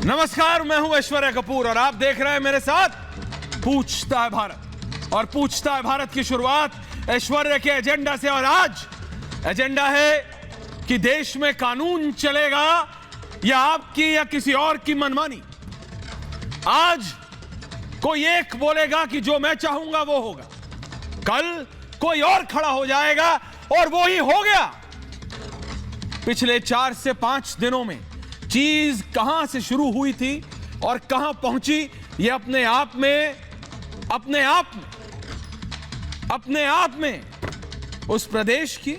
नमस्कार, मैं हूं ऐश्वर्या कपूर और आप देख रहे हैं मेरे साथ पूछता है भारत। और पूछता है भारत की शुरुआत ऐश्वर्या के एजेंडा से। और आज एजेंडा है कि देश में कानून चलेगा या आपकी या किसी और की मनमानी। आज कोई एक बोलेगा कि जो मैं चाहूंगा वो होगा, कल कोई और खड़ा हो जाएगा और वो ही हो गया। पिछले 4 से 5 दिनों में चीज कहां से शुरू हुई थी और कहां पहुंची, ये अपने आप में उस प्रदेश की,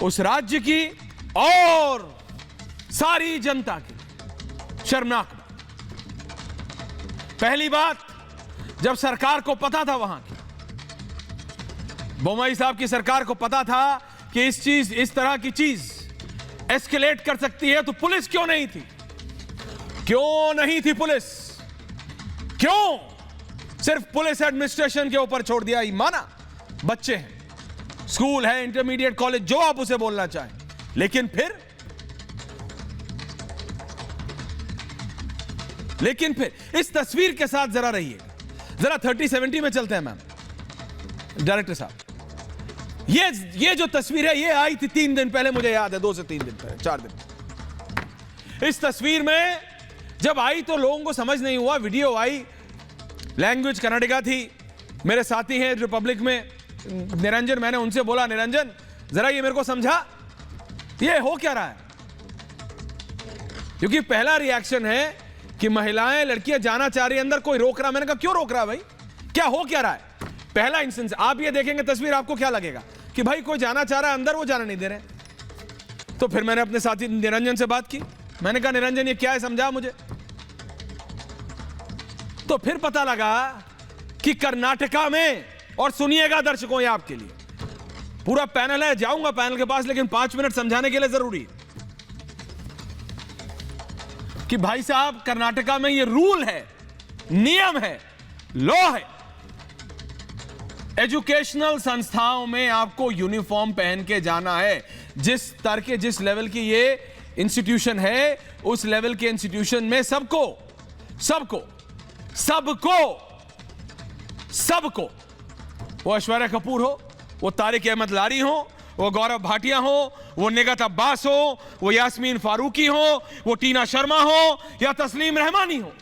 उस राज्य की और सारी जनता की शर्मनाक बात। पहली बात, जब सरकार को पता था, वहां की बोम्मई साहब की सरकार को पता था कि इस तरह की चीज एस्केलेट कर सकती है, तो पुलिस क्यों नहीं थी? क्यों नहीं थी पुलिस? क्यों सिर्फ पुलिस एडमिनिस्ट्रेशन के ऊपर छोड़ दिया? माना बच्चे हैं, स्कूल है, इंटरमीडिएट, कॉलेज, जो आप उसे बोलना चाहें, लेकिन फिर इस तस्वीर के साथ जरा रहिएगा। जरा 3070 में चलते हैं मैम, डायरेक्टर साहब। ये जो तस्वीर है, ये आई थी 3 दिन पहले, मुझे याद है, 2 से 3 दिन पहले, 4 दिन। इस तस्वीर में जब आई तो लोगों को समझ नहीं हुआ। वीडियो आई, लैंग्वेज कर्नाटका थी। मेरे साथी हैं रिपब्लिक में निरंजन, मैंने उनसे बोला, निरंजन जरा ये मेरे को समझा, ये हो क्या रहा है? क्योंकि पहला रिएक्शन है कि महिलाएं, लड़कियां जाना चाह रही है अंदर, कोई रोक रहा। मैंने कहा क्यों रोक रहा है भाई, क्या हो क्या रहा है? पहला इंस्टेंस। आप ये देखेंगे तस्वीर, आपको क्या लगेगा कि भाई कोई जाना चाह रहा है अंदर, वो जाना नहीं दे रहे। तो फिर मैंने अपने साथी निरंजन से बात की। मैंने कहा निरंजन ये क्या है, समझा मुझे। तो फिर पता लगा कि कर्नाटका में, और सुनिएगा दर्शकों, ये आपके लिए पूरा पैनल है, जाऊंगा पैनल के पास, लेकिन 5 मिनट समझाने के लिए जरूरी है कि भाई साहब कर्नाटका में ये रूल है, नियम है, लॉ है। एजुकेशनल संस्थाओं में आपको यूनिफॉर्म पहन के जाना है। जिस तरह के, जिस लेवल की ये इंस्टीट्यूशन है, उस लेवल के इंस्टीट्यूशन में सबको, वो ऐश्वर्या कपूर हो, वो तारिक अहमद लारी हो, वो गौरव भाटिया हो, वो निगत अब्बास हो, वो यास्मीन फारूकी हो, वो टीना शर्मा हो या तस्लीम रहमानी हो,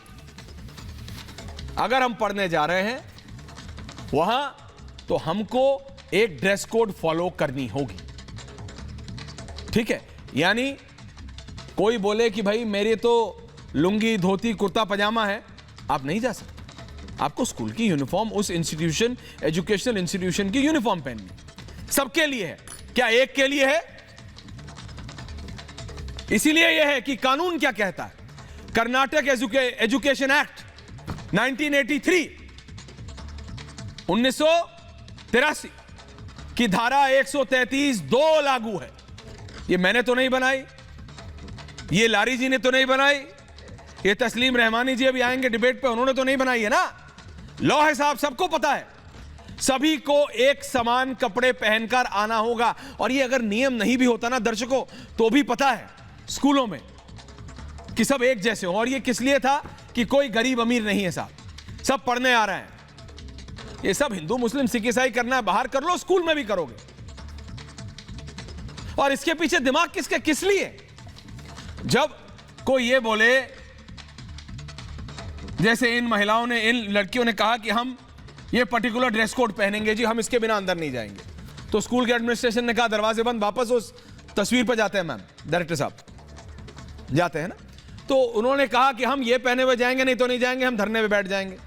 अगर हम पढ़ने जा रहे हैं वहां, तो हमको एक ड्रेस कोड फॉलो करनी होगी। ठीक है? यानी कोई बोले कि भाई मेरे तो लुंगी, धोती, कुर्ता पजामा है, आप नहीं जा सकते। आपको स्कूल की यूनिफॉर्म, उस इंस्टीट्यूशन, एजुकेशनल इंस्टीट्यूशन की यूनिफॉर्म पहननी। सबके लिए है, क्या एक के लिए है? इसीलिए यह है कि कानून क्या कहता है। कर्नाटक एजुकेशन एक्ट 1983 1983 की धारा 133(2) लागू है। ये मैंने तो नहीं बनाई, ये लारी जी ने तो नहीं बनाई, ये तस्लीम रहमानी जी अभी आएंगे डिबेट पे, उन्होंने तो नहीं बनाई है ना। लॉ है साहब, सबको पता है। सभी को एक समान कपड़े पहनकर आना होगा। और ये अगर नियम नहीं भी होता ना दर्शकों, तो भी पता है स्कूलों में कि सब एक जैसे हो। और ये किस लिए था कि कोई गरीब अमीर नहीं है साहब, सब पढ़ने आ रहे हैं। ये सब हिंदू, मुस्लिम, सिख, ईसाई करना है, बाहर कर लो, स्कूल में भी करोगे। और इसके पीछे दिमाग किसके, किस लिए? जब कोई ये बोले, जैसे इन महिलाओं ने, इन लड़कियों ने कहा कि हम ये पर्टिकुलर ड्रेस कोड पहनेंगे जी, हम इसके बिना अंदर नहीं जाएंगे, तो स्कूल के एडमिनिस्ट्रेशन ने कहा दरवाजे बंद, वापस उस तस्वीर पर जाते हैं मैम, डायरेक्टर साहब जाते हैं ना। तो उन्होंने कहा कि हम ये पहने हुए जाएंगे, नहीं तो नहीं जाएंगे, हम धरने पे बैठ जाएंगे।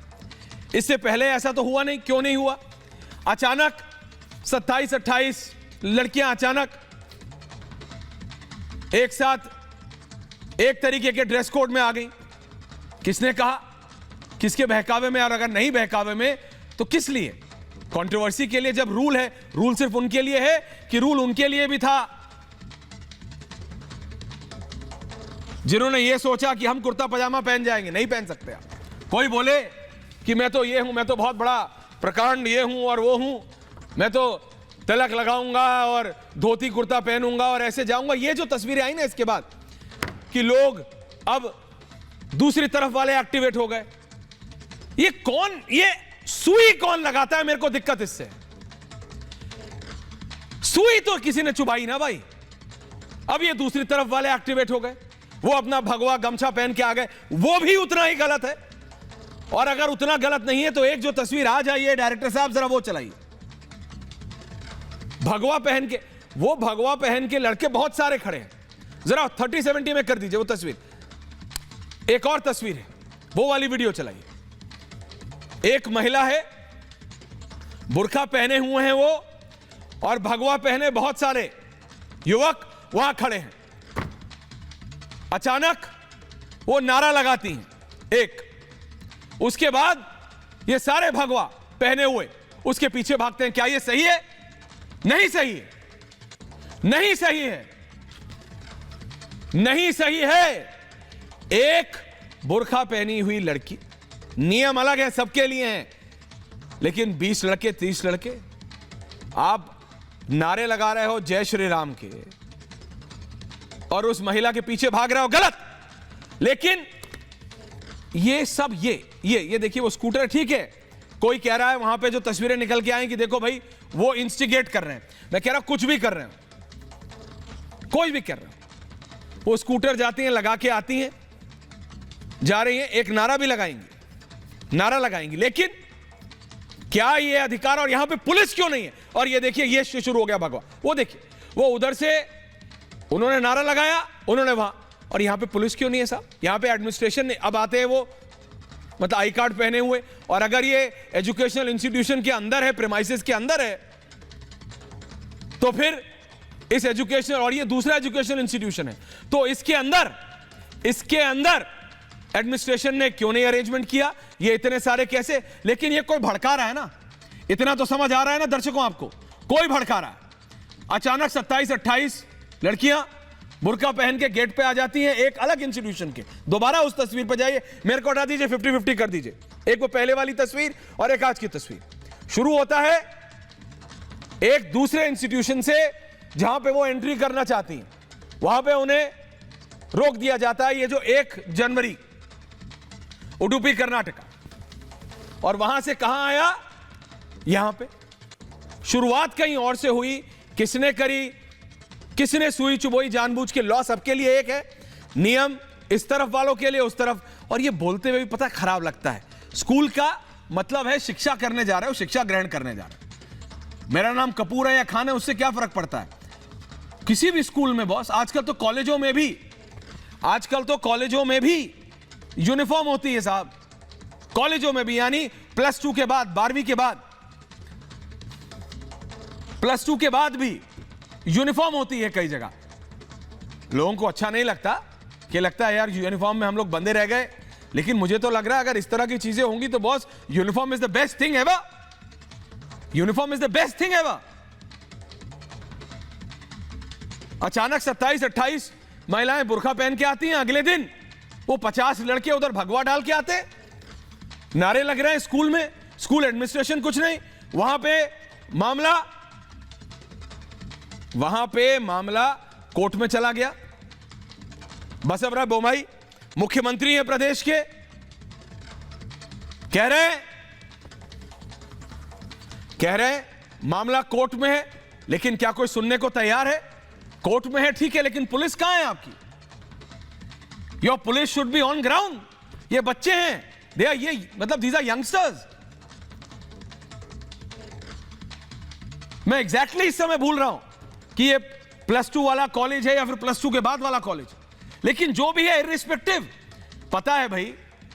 इससे पहले ऐसा तो हुआ नहीं। क्यों नहीं हुआ? अचानक 27-28 लड़कियां अचानक एक साथ एक तरीके के ड्रेस कोड में आ गई। किसने कहा? किसके बहकावे में? और अगर नहीं बहकावे में तो किस लिए? कंट्रोवर्सी के लिए। जब रूल है, रूल सिर्फ उनके लिए है कि रूल उनके लिए भी था जिन्होंने ये सोचा कि हम कुर्ता पजामा पहन जाएंगे? नहीं पहन सकते आप। कोई बोले कि मैं तो ये हूं, मैं तो बहुत बड़ा प्रकांड ये हूं और वो हूं, मैं तो तिलक लगाऊंगा और धोती कुर्ता पहनूंगा और ऐसे जाऊंगा। ये जो तस्वीरें आई ना इसके बाद कि लोग अब दूसरी तरफ वाले एक्टिवेट हो गए। ये सुई कौन लगाता है? मेरे को दिक्कत इससे। सुई तो किसी ने चुभाई ना भाई। अब ये दूसरी तरफ वाले एक्टिवेट हो गए, वो अपना भगवा गमछा पहन के आ गए, वो भी उतना ही गलत है। और अगर उतना गलत नहीं है तो एक जो तस्वीर आ जाइए डायरेक्टर साहब, जरा वो चलाइए। भगवा पहन के, वो भगवा पहन के लड़के बहुत सारे खड़े हैं, जरा 3070 में कर दीजिए वो तस्वीर। एक और तस्वीर है, वो वाली वीडियो चलाइए। एक महिला है, बुर्का पहने हुए हैं वो, और भगवा पहने बहुत सारे युवक वहां खड़े हैं। अचानक वो नारा लगाती हैं एक, उसके बाद ये सारे भगवा पहने हुए उसके पीछे भागते हैं। क्या ये सही है? नहीं सही है, नहीं सही है, नहीं सही है। एक बुर्का पहनी हुई लड़की, नियम अलग है, सबके लिए हैं, लेकिन 20 लड़के 30 लड़के आप नारे लगा रहे हो जय श्री राम के, और उस महिला के पीछे भाग रहे हो, गलत। लेकिन ये सब ये देखिए, वो स्कूटर ठीक है, कोई कह रहा है वहां पे जो तस्वीरें निकल के आई कि देखो भाई वो इंस्टिगेट कर रहे हैं। मैं कह रहा हूं कुछ भी कर रहे हो, कोई भी कर रहे हो, वो स्कूटर जाती हैं, लगा के आती हैं, जा रही हैं, एक नारा भी लगाएंगी, नारा लगाएंगी, लेकिन क्या ये अधिकार? और यहां पे पुलिस क्यों नहीं है? और ये देखिए, ये शुरू हो गया भगवा, वो देखिए, वो उधर से उन्होंने नारा लगाया, उन्होंने वहां, और यहां पे पुलिस क्यों नहीं है साहब? यहां पे एडमिनिस्ट्रेशन ने, अब आते हैं वो मतलब आई कार्ड पहने हुए, और अगर ये एजुकेशनल इंस्टीट्यूशन के अंदर है, प्रेमाइसेस के अंदर है, तो फिर इस एजुकेशन, और ये दूसरा एजुकेशनल इंस्टीट्यूशन है, तो इसके अंदर एडमिनिस्ट्रेशन ने क्यों नहीं अरेंजमेंट किया? ये इतने सारे कैसे? लेकिन ये कोई भड़का रहा है ना, इतना तो समझ आ रहा है ना दर्शकों आपको, कोई भड़का रहा है। अचानक 27-28 लड़कियां बुर्का पहन के गेट पे आ जाती हैं, एक अलग इंस्टीट्यूशन के। दोबारा उस तस्वीर पे जाइए, मेरे को हटा दीजिए, 50-50 कर दीजिए, एक वो पहले वाली तस्वीर और एक आज की तस्वीर। शुरू होता है एक दूसरे इंस्टीट्यूशन से, जहां पे वो एंट्री करना चाहती हैं, वहां पे उन्हें रोक दिया जाता है। ये जो 1 जनवरी उडुपी कर्नाटका, और वहां से कहां आया? यहां पे। शुरुआत कहीं और से हुई, किसने करी, किसने सुई चुभोई जानबूझ के? लॉ सबके लिए एक है, नियम इस तरफ वालों के लिए, उस तरफ। और ये बोलते हुए भी पता खराब लगता है। स्कूल का मतलब है शिक्षा करने जा रहे हो, शिक्षा ग्रहण करने जा रहे हो। मेरा नाम कपूर है या खान है, उससे क्या फर्क पड़ता है? किसी भी स्कूल में बॉस, आजकल तो कॉलेजों में भी यूनिफॉर्म होती है साहब, कॉलेजों में भी, यानी +2 के बाद, 12वीं के बाद, +2 के बाद भी यूनिफॉर्म होती है कई जगह। लोगों को अच्छा नहीं लगता, कि लगता है यार यूनिफॉर्म में हम लोग बंधे रह गए, लेकिन मुझे तो लग रहा है अगर इस तरह की चीजें होंगी तो boss, uniform is the best thing ever, uniform is the best thing ever. अचानक 27-28 महिलाएं बुर्का पहन के आती हैं, अगले दिन वो 50 लड़के उधर भगवा डाल के आते, नारे लग रहे हैं स्कूल में, स्कूल एडमिनिस्ट्रेशन कुछ नहीं। वहां पे मामला कोर्ट में चला गया। बसवराज बोम्मई मुख्यमंत्री हैं प्रदेश के, कह रहे हैं मामला कोर्ट में है, लेकिन क्या कोई सुनने को तैयार है? कोर्ट में है ठीक है, लेकिन पुलिस कहां है आपकी? Your police should be on ground. ये बच्चे हैं, दीज आर यंगस्टर्स। मैं एग्जैक्टली इस समय भूल रहा हूं कि ये +2 वाला कॉलेज है या फिर +2 के बाद वाला कॉलेज, लेकिन जो भी है, इर्रिस्पेक्टिव, पता है भाई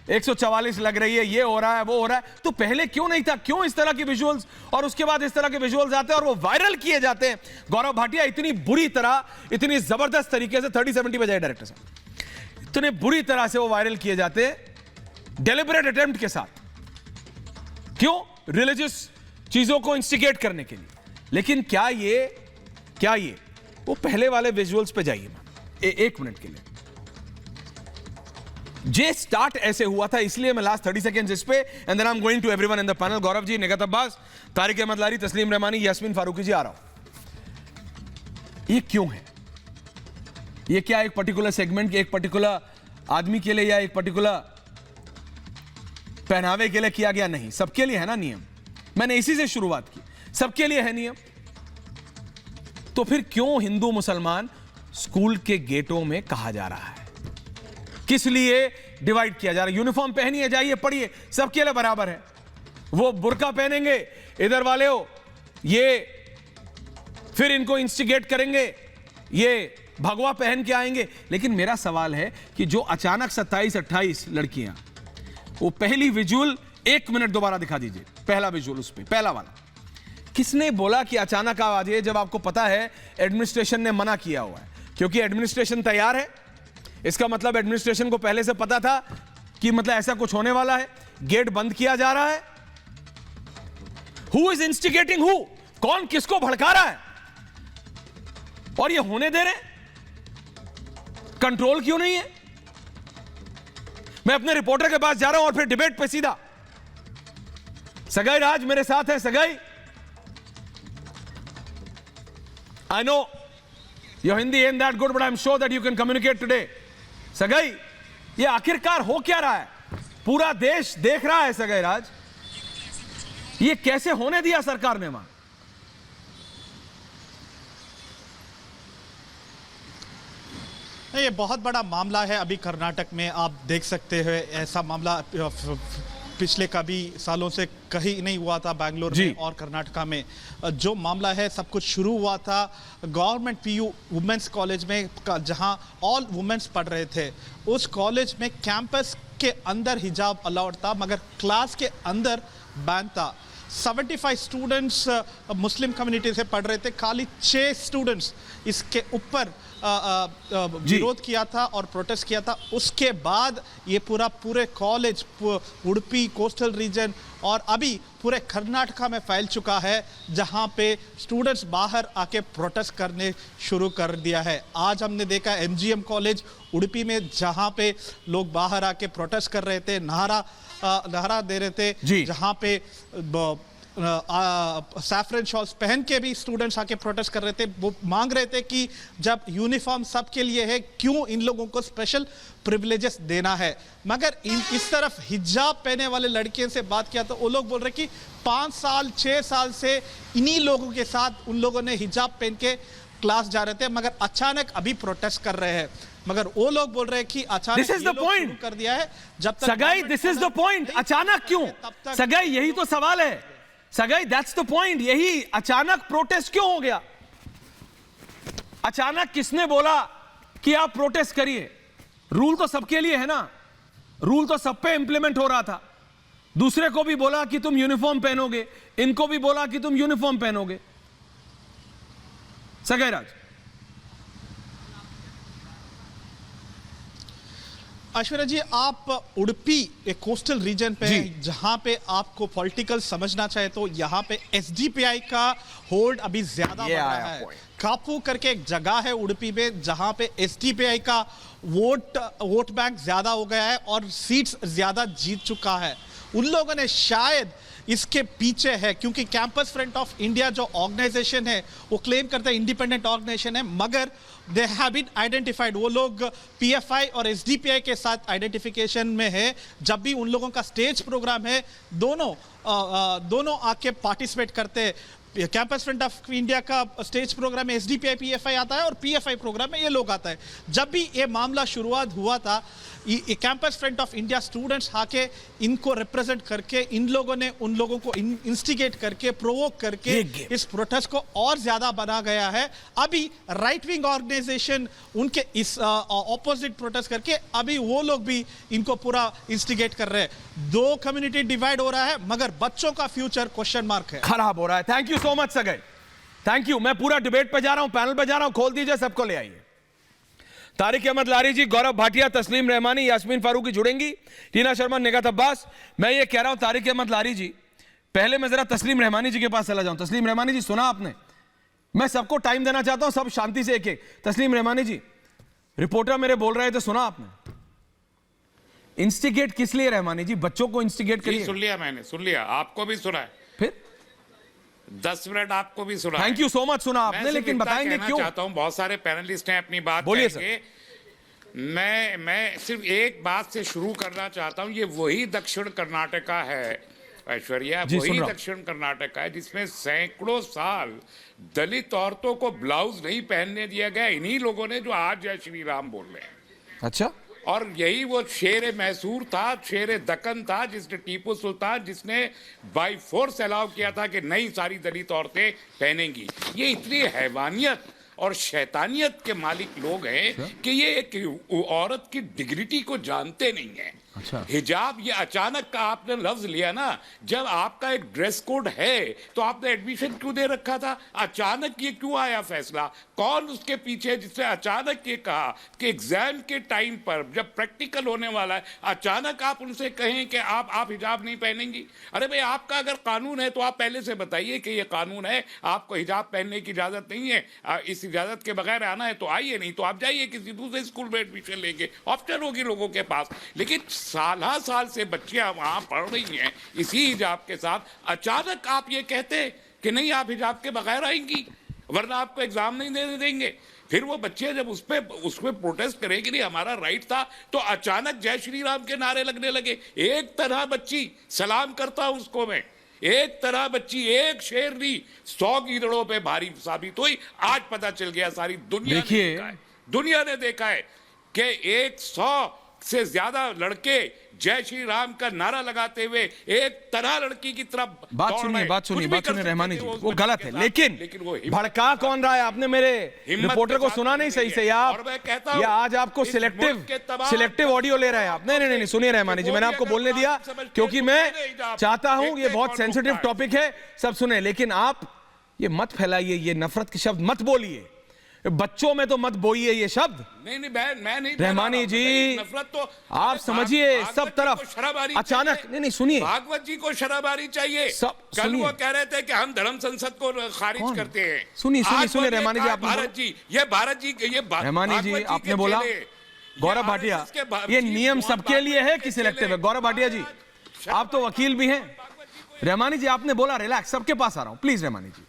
144 लग रही है, ये हो रहा है, वो हो रहा है, तो पहले क्यों नहीं था? क्यों इस तरह के विजुअल्स, और उसके बाद इस तरह के विजुअल्स आते हैं और वो वायरल किए जाते हैं? गौरव भाटिया इतनी बुरी तरह, इतनी जबरदस्त तरीके से, 3070 बजाय डायरेक्टर साहब, इतने बुरी तरह से वो वायरल किए जाते हैं, डेलिबरेट अटेम्प्ट के साथ। क्यों? रिलीजियस चीजों को इंस्टिगेट करने के लिए। लेकिन क्या ये वो पहले वाले विजुअल्स पे जाइए, एक मिनट के लिए। जे स्टार्ट ऐसे हुआ था, इसलिए मैं लास्ट 30 सेकेंड्स इस पे, and then I am going to everyone in the panel. Gaurav ji, Nigat Abbas, Tariq Ahmad Lari, Tasleem Rahmani, Yasmin Farooqui जी, आ रहा हूं। ये क्यों है? ये क्या एक पर्टिकुलर सेगमेंट, एक पर्टिकुलर आदमी के लिए या एक पर्टिकुलर पहनावे के लिए किया गया, नहीं, सबके लिए है ना नियम। मैंने इसी से शुरुआत की, सबके लिए है नियम। तो फिर क्यों हिंदू मुसलमान स्कूल के गेटों में कहा जा रहा है? किस लिए डिवाइड किया जा रहा है? यूनिफॉर्म पहनिए, जाइए पढ़िए, सबके लिए बराबर है। वो बुर्का पहनेंगे इधर वाले हो, ये फिर इनको इंस्टिगेट करेंगे, ये भगवा पहन के आएंगे। लेकिन मेरा सवाल है कि जो अचानक 27-28 लड़कियां, वो पहली विजुअल 1 मिनट दोबारा दिखा दीजिए, पहला विजुअल उस पे, पहला वाला। किसने बोला कि अचानक आवाज है, जब आपको पता है एडमिनिस्ट्रेशन ने मना किया हुआ है? क्योंकि एडमिनिस्ट्रेशन तैयार है, इसका मतलब एडमिनिस्ट्रेशन को पहले से पता था कि मतलब ऐसा कुछ होने वाला है। गेट बंद किया जा रहा है। Who is instigating who? कौन किसको भड़का रहा है? और ये होने दे रहे? कंट्रोल क्यों नहीं है? मैं अपने रिपोर्टर के पास जा रहा हूं और फिर डिबेट पे सीधा। सगाई राज मेरे साथ है। सगाई, I know your Hindi ain't that good, but I'm sure that you can communicate today. सगाई, ये आखिरकार हो क्या रहा है? पूरा देश देख रहा है सगाई राज, ये कैसे होने दिया सरकार ने? वहां ये बहुत बड़ा मामला है। अभी कर्नाटक में आप देख सकते हैं, ऐसा मामला पिछले कभी सालों से कहीं नहीं हुआ था बेंगलोर में और कर्नाटका में। जो मामला है, सब कुछ शुरू हुआ था गवर्नमेंट पीयू वुमेन्स कॉलेज में, जहां ऑल वुमेन्स पढ़ रहे थे। उस कॉलेज में कैंपस के अंदर हिजाब अलाउड था, मगर क्लास के अंदर बैन था। 75 स्टूडेंट्स मुस्लिम कम्युनिटी से पढ़ रहे थे, खाली 6 स्टूडेंट्स इसके ऊपर विरोध किया था और प्रोटेस्ट किया था। उसके बाद ये पूरे कॉलेज उडुपी कोस्टल रीजन और अभी पूरे कर्नाटका में फैल चुका है, जहां पे स्टूडेंट्स बाहर आके प्रोटेस्ट करने शुरू कर दिया है। आज हमने देखा MGM कॉलेज उडुपी में, जहां पे लोग बाहर आके प्रोटेस्ट कर रहे थे, नारा दे रहे थे, जहां पे सैफरन शॉल्स पहन के भी स्टूडेंट्स आके प्रोटेस्ट कर रहे थे। वो मांग रहे थे कि जब यूनिफॉर्म सबके लिए है, क्यों इन लोगों को स्पेशल प्रिविलेजेस देना है? मगर इस तरफ हिजाब पहने वाले लड़कियों से बात किया तो वो लोग बोल रहे कि 5 साल 6 साल से इन्हीं लोगों के साथ उन लोगों ने हिजाब पहन के क्लास जा रहे थे, मगर अचानक अभी प्रोटेस्ट कर रहे हैं। मगर वो लोग बोल रहे हैं कि अचानक दिस इज द पॉइंट कर दिया है। जब तक सगाई, दिस इज द पॉइंट, अचानक क्यों? सगाई, यही तो सवाल है सगाई, दैट्स द पॉइंट। यही अचानक प्रोटेस्ट क्यों हो गया? अचानक किसने बोला कि आप प्रोटेस्ट करिए? रूल तो सबके लिए है ना, रूल तो सब पे इंप्लीमेंट हो रहा था। दूसरे को भी बोला कि तुम यूनिफॉर्म पहनोगे, इनको भी बोला कि तुम यूनिफॉर्म पहनोगे। सगाई राज, ऐश्वर्या जी, आप उडुपी एक कोस्टल रीजन पे, जहां पे आपको पॉलिटिकल समझना चाहे तो यहाँ पे SDPI का होल्ड अभी ज्यादा बढ़ रहा है। कापू करके एक जगह है उडुपी में, जहां पे SDPI का वोट बैंक ज्यादा हो गया है और सीट्स ज्यादा जीत चुका है। उन लोगों ने शायद इसके पीछे है, क्योंकि कैंपस फ्रंट ऑफ इंडिया जो ऑर्गेनाइजेशन है वो क्लेम करता है इंडिपेंडेंट ऑर्गेनाइजेशन है, मगर दे हैव बीन आइडेंटिफाइड, वो लोग PFI और SDPI के साथ आइडेंटिफिकेशन में है। जब भी उन लोगों का स्टेज प्रोग्राम है, दोनों आके पार्टिसिपेट करते हैं। कैंपस फ्रंट ऑफ इंडिया का स्टेज प्रोग्राम में SDPI PFI आता है और PFI प्रोग्राम में ये लोग आता है। जब भी ये मामला शुरुआत हुआ था, campus front of India students आके इनको रिप्रेजेंट करके इन लोगों ने उन लोगों को इंस्टिगेट करके प्रोवोक करके इस प्रोटेस्ट को और ज्यादा बना गया है। अभी राइट विंग ऑर्गेनाइजेशन उनके इस ऑपोजिट प्रोटेस्ट करके अभी वो लोग भी इनको पूरा इंस्टिगेट कर रहे हैं। 2 कम्युनिटी डिवाइड हो रहा है, मगर बच्चों का फ्यूचर क्वेश्चन मार्क है, खराब हो रहा है। थैंक यू सो मच सगाई, थैंक यू। मैं पूरा डिबेट पे जा रहा हूं, पैनल पे जा रहा हूं, खोल दीजिए, सबको ले आइए। तारिक अहमद लारी जी, गौरव भाटिया, तस्लीम रहमानी, यास्मीन फारूकी जुड़ेंगी, टीना शर्मा, निगात अब्बास। मैं ये कह रहा हूं तारिक अहमद लारी जी, पहले मैं जरा तस्लीम रहमानी जी के पास चला जाऊं। तस्लीम रहमानी जी, सुना आपने? मैं सबको टाइम देना चाहता हूं, सब शांति से एक एक। तस्लीम रहमानी जी, रिपोर्टर मेरे बोल रहे थे, सुना आपने? इंस्टिगेट किस लिए रहमानी जी? बच्चों को इंस्टिगेट करिए। सुन लिया मैंने, सुन लिया, आपको भी सुना है, फिर 10 मिनट आपको भी सुना। थैंक यू सो मच, सुना आपने, लेकिन बताएंगे क्यों? चाहता हूं, बहुत सारे पैनलिस्ट हैं, अपनी बात बोलिए कहेंगे। मैं सिर्फ एक बात से शुरू करना चाहता हूं। ये वही दक्षिण कर्नाटका है ऐश्वर्या, वही दक्षिण कर्नाटका है जिसमें सैकड़ों साल दलित औरतों को ब्लाउज नहीं पहनने दिया गया। इन्हीं लोगों ने जो आज जय श्री राम बोल रहे हैं। अच्छा, और यही वो शेर मैसूर था, शेर दक्कन था, जिसने टीपू सुल्तान जिसने बाय फोर्स अलाउ किया था कि नहीं सारी दलित औरतें पहनेंगी। ये इतनी हैवानियत और शैतानियत के मालिक लोग हैं कि ये एक औरत की डिग्निटी को जानते नहीं है। अच्छा। हिजाब ये अचानक का आपने लफ्ज लिया ना, जब आपका एक ड्रेस कोड है तो आपने एडमिशन क्यों दे रखा था? अचानक ये क्यों आया फैसला? कौन उसके पीछे जिसने अचानक ये कहा कि एग्जाम के टाइम पर जब प्रैक्टिकल होने वाला है अचानक आप उनसे कहें कि आप हिजाब नहीं पहनेंगी? अरे भाई, आपका अगर कानून है तो आप पहले से बताइए कि ये कानून है, आपको हिजाब पहनने की इजाजत नहीं है, इस इजाजत के बगैर आना है तो आइए, नहीं तो आप जाइए किसी दूसरे स्कूल में एडमिशन लेंगे। ऑप्शन होगी लोगों के पास। लेकिन साल से बच्चियां वहां पढ़ रही हैं इसी हिजाब के साथ, अचानक आप ये कहते कि नहीं आप हिजाब के बगैर आएंगी वरना आपको एग्जाम नहीं देने देंगे। फिर वो बच्चे जब उसमें प्रोटेस्ट करेगी नहीं हमारा राइट था, तो अचानक जय श्री राम के नारे लगने लगे। एक तरह बच्ची, सलाम करता हूं उसको मैं, एक तरह बच्ची, एक शेरनी 100 गीदड़ों पे भारी साबित हुई। आज पता चल गया, सारी दुनिया ने देखा है कि 100 से ज्यादा लड़के जय श्री राम का नारा लगाते हुए एक तरह लड़की की तरफ बात सुनिए रहमानी जी, वो गलत है। लेकिन भड़का कौन रहा है? आपने मेरे रिपोर्टर को सुना नहीं सही से? आप या आज आपको सिलेक्टिव ऑडियो ले रहे हैं आप? नहीं, सुनिए रहमानी जी, मैंने आपको बोलने दिया क्योंकि मैं चाहता हूं, ये बहुत सेंसिटिव टॉपिक है, सब सुने। लेकिन आप ये मत फैलाइए, ये नफरत के शब्द मत बोलिए, बच्चों में तो मत बोइए ये शब्द। नहीं, मैं नहीं रहमानी जी, नफरत तो आप समझिए सब तरफ अचानक। नहीं, सुनिए, भागवत जी को शराबारी चाहिए। कल वो कह रहे थे कि हम धर्म संसद को खारिज करते हैं। सुनिए रहमानी जी, आप भारत जी, ये रहमानी जी आपने बोला गौरव भाटिया, ये नियम सबके लिए है कि सिलेक्टिव है? गौरव भाटिया जी, आप तो वकील भी हैं। रहमानी जी आपने बोला रिलैक्स, सबके पास आ रहा हूं प्लीज। रहमानी जी,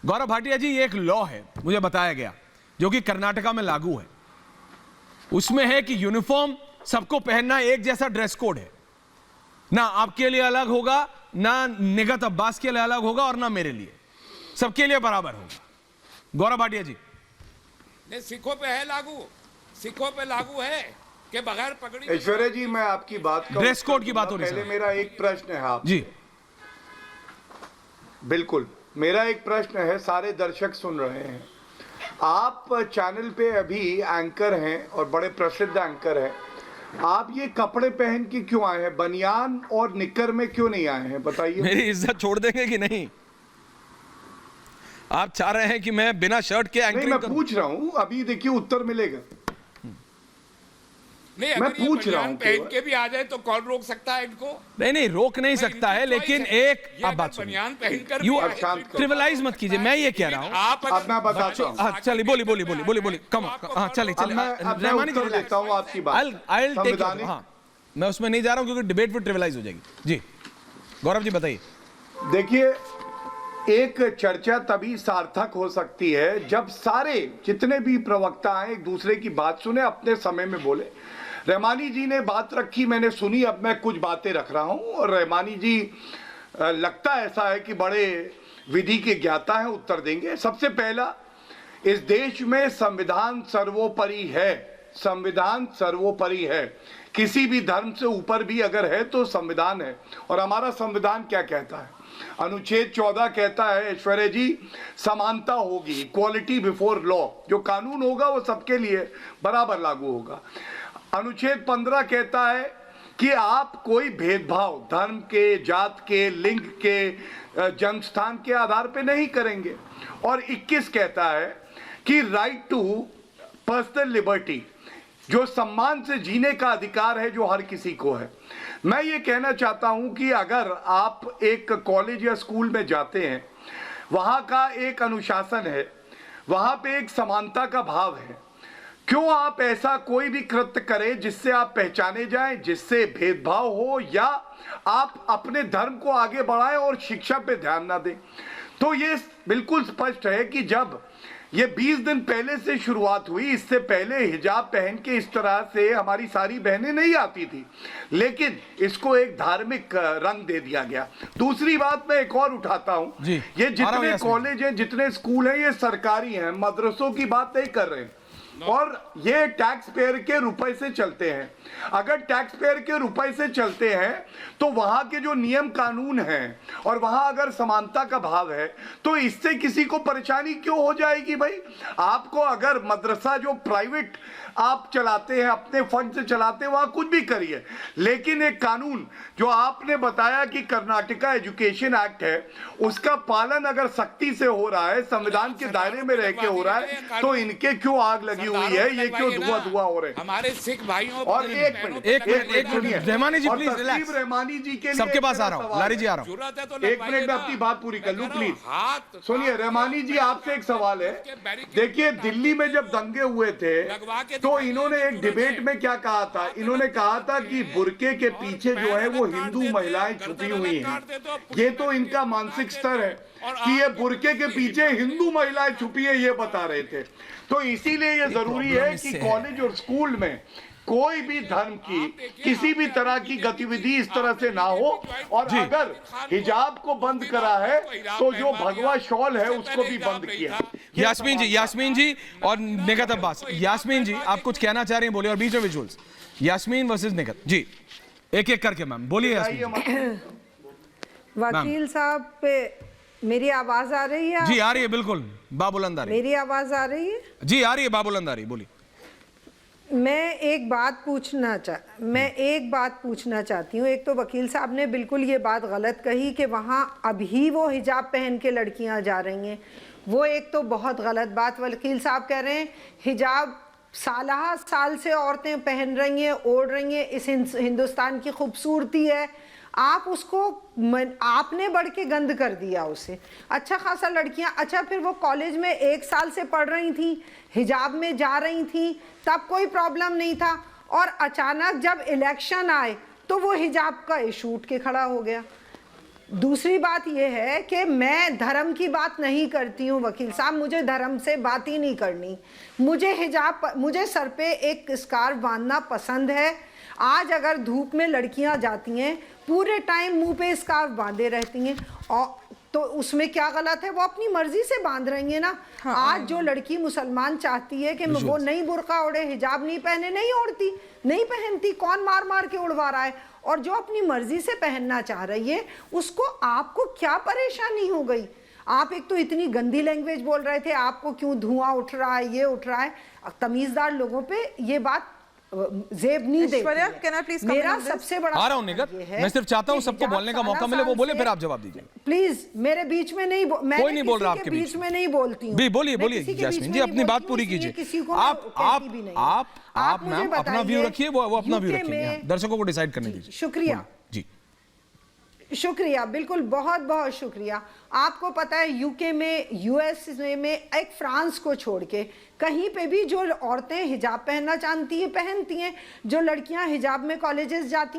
गौरव भाटिया जी, ये एक लॉ है मुझे बताया गया जो कि कर्नाटका में लागू है। उसमें है कि यूनिफॉर्म सबको पहनना, एक जैसा ड्रेस कोड है, ना आपके लिए अलग होगा, ना निगत अब्बास के लिए अलग होगा और ना मेरे लिए, सबके लिए बराबर होगा। गौरव भाटिया जी, नहीं, सिखों पे है लागू, सिखों पे लागू है कि बगैर पगड़ी। ऐश्वर्या जी, मैं आपकी बात का ड्रेस कोड की बात हो रही है। पहले मेरा एक प्रश्न है आप जी। बिल्कुल, मेरा एक प्रश्न है, सारे दर्शक सुन रहे हैं। आप चैनल पे अभी एंकर हैं और बड़े प्रसिद्ध एंकर हैं, आप ये कपड़े पहन के क्यों आए हैं? बनियान और निक्कर में क्यों नहीं आए हैं, बताइए। मेरी इज्जत छोड़ देंगे कि नहीं? आप चाह रहे हैं कि मैं बिना शर्ट के एंकरिंग नहीं, मैं पूछ रहा हूं, अभी देखिए उत्तर मिलेगा। नहीं, मैं पूछ रहा हूं, पहन के भी आ जाए तो कौन रोक सकता है इनको? नहीं, रोक नहीं सकता है, लेकिन एक आप बात सुनिए, यू ट्रिवलाइज मत कीजिए, मैं ये कह रहा हूं। आप मैं बताता हूं। चलिए बोली कम, हाँ चलिए रहमानी जी देता हूं आपकी बात। हाँ, मैं उसमें नहीं जा रहा हूं क्योंकि डिबेट फिर ट्रिवलाइज हो जाएगी। जी गौरव जी बताइए। देखिए, एक चर्चा तभी सार्थक हो सकती है जब सारे जितने भी प्रवक्ता हैं एक दूसरे की बात सुने, अपने समय में बोले। रहमानी जी ने बात रखी, मैंने सुनी, अब मैं कुछ बातें रख रहा हूं। और रहमानी जी लगता ऐसा है कि बड़े विधि के ज्ञाता हैं, उत्तर देंगे। सबसे पहला, इस देश में संविधान सर्वोपरि है, संविधान सर्वोपरि है। किसी भी धर्म से ऊपर भी अगर है तो संविधान है। और हमारा संविधान क्या कहता है? अनुच्छेद 14 कहता है ऐश्वर्या जी, समानता होगी, इक्वालिटी बिफोर लॉ। जो कानून होगा वो सबके लिए बराबर लागू होगा। अनुच्छेद 15 कहता है कि आप कोई भेदभाव धर्म के, जात के, लिंग के, जन्म स्थान के आधार पे नहीं करेंगे। और 21 कहता है कि राइट टू पर्सनल लिबर्टी, जो सम्मान से जीने का अधिकार है जो हर किसी को है। मैं ये कहना चाहता हूं कि अगर आप एक कॉलेज या स्कूल में जाते हैं, वहां का एक अनुशासन है, वहां पे एक समानता का भाव है। क्यों आप ऐसा कोई भी कृत्य करें जिससे आप पहचाने जाएं, जिससे भेदभाव हो, या आप अपने धर्म को आगे बढ़ाएं और शिक्षा पे ध्यान ना दें? तो ये बिल्कुल स्पष्ट है कि जब ये 20 दिन पहले से शुरुआत हुई। इससे पहले हिजाब पहन के इस तरह से हमारी सारी बहनें नहीं आती थी, लेकिन इसको एक धार्मिक रंग दे दिया गया। दूसरी बात मैं एक और उठाता हूं, ये जितने कॉलेज हैं, जितने स्कूल हैं, ये सरकारी हैं, मदरसों की बात नहीं कर रहे हैं, और ये टैक्स पेयर के रुपए से चलते हैं। अगर टैक्स पेयर के रुपए से चलते हैं तो वहां के जो नियम कानून हैं और वहां अगर समानता का भाव है तो इससे किसी को परेशानी क्यों हो जाएगी भाई? आपको अगर मदरसा जो प्राइवेट आप चलाते हैं, अपने फंड से चलाते हैं, वहां कुछ भी करिए, लेकिन एक कानून जो आपने बताया कि कर्नाटका एजुकेशन एक्ट है, उसका पालन अगर सख्ती से हो रहा है, संविधान के दायरे में रह के हो रहा है, तो इनके क्यों आग लगी हुई है? ये क्यों धुआं हो रहे हैं? हमारे सिख भाइयों और एक minute Rahmani ji please relax, Rahmani ji के लिए सबके पास आ रहा हूँ, लारी जी आ रहा हूँ, एक मिनट में अपनी बात पूरी कर लूं प्लीज। सुनिए रहमानी जी, आपसे एक सवाल है। देखिए दिल्ली में जब दंगे हुए थे तो इन्होंने एक डिबेट में क्या कहा था? इन्होंने कहा था कि बुर्के के पीछे जो है वो हिंदू महिलाएं छुपी हुई हैं। ये तो इनका मानसिक स्तर है कि ये बुर्के के पीछे हिंदू महिलाएं छुपी है, ये बता रहे थे। तो इसीलिए ये जरूरी है कि कॉलेज और स्कूल में कोई भी धर्म की किसी भी तरह की गतिविधि इस तरह से ना हो, और अगर हिजाब को बंद करा है तो जो भगवा शॉल है उसको भी बंद किया। यास्मीन जी और निगत अब्बास। यास्मीन जी आप कुछ कहना चाह रही हैं, बोलिए, और बीच में विजुअल्स। यास्मीन वर्सेस निगत जी, एक एक करके मैम बोलिए। यास्मीन वकील साहब पे मेरी आवाज आ रही है? जी आ रही है, बिल्कुल बाबुलंद आ रही है। मेरी आवाज आ रही है? जी आ रही है, बाबुलंद आ रही है, बोलिए। मैं एक बात पूछना चाहती हूँ। एक तो वकील साहब ने बिल्कुल ये बात गलत कही कि वहाँ अभी वो हिजाब पहन के लड़कियाँ जा रही हैं, वो एक तो बहुत गलत बात वकील साहब कह रहे हैं। हिजाब साल से औरतें पहन रही हैं, ओढ़ रही हैं, इस हिंदुस्तान की खूबसूरती है। आप उसको आपने बढ़ के गंद कर दिया उसे। अच्छा खासा लड़कियां, अच्छा फिर वो कॉलेज में 1 साल से पढ़ रही थी, हिजाब में जा रही थी, तब कोई प्रॉब्लम नहीं था, और अचानक जब इलेक्शन आए तो वो हिजाब का इशू उठ के खड़ा हो गया। दूसरी बात यह है कि मैं धर्म की बात नहीं करती हूँ वकील साहब, मुझे धर्म से बात ही नहीं करनी। मुझे हिजाब, मुझे सर पे एक स्कार्फ बांधना पसंद है। आज अगर धूप में लड़कियां जाती हैं, पूरे टाइम मुंह पे स्कार्फ बांधे रहती हैं, और तो उसमें क्या गलत है? वो अपनी मर्जी से बांध रही है ना। हाँ, आज जो लड़की मुसलमान चाहती है कि वो नहीं बुर्का ओढ़े, हिजाब नहीं पहने, नहीं ओढ़ती, नहीं पहनती, कौन मार मार के उड़वा रहा है? और जो अपनी मर्जी से पहनना चाह रही है उसको आपको क्या परेशानी हो गई? आप एक तो इतनी गंदी लैंग्वेज बोल रहे थे, आपको क्यों धुआं उठ रहा है, ये उठ रहा है। तमीजदार लोगों पे ये बात जेब नहीं देती। मेरा सबसे बड़ा आ रहा हूं निगत, मैं सिर्फ चाहता हूं सबको बोलने का मौका मिले, वो बोले फिर आप जवाब दीजिए प्लीज। मेरे बीच में नहीं, मैं कोई नहीं बोल रहा आपके बीच में नहीं बोलती हूं। बोलिए बोलिए यास्मीन जी, अपनी बात पूरी कीजिए। आप मैम अपना व्यू रखिए, वो अपना व्यू रखिए, दर्शकों को डिसाइड करने दीजिए। शुक्रिया जी, शुक्रिया, बिल्कुल बहुत बहुत शुक्रिया। आपको पता है यूके में, यूएस में, एक फ्रांस को छोड़ के कहीं पे भी जो औरतें हिजाब पहनना चाहती हैं पहनती हैं, जो लड़कियां हिजाब में कॉलेजेस जाती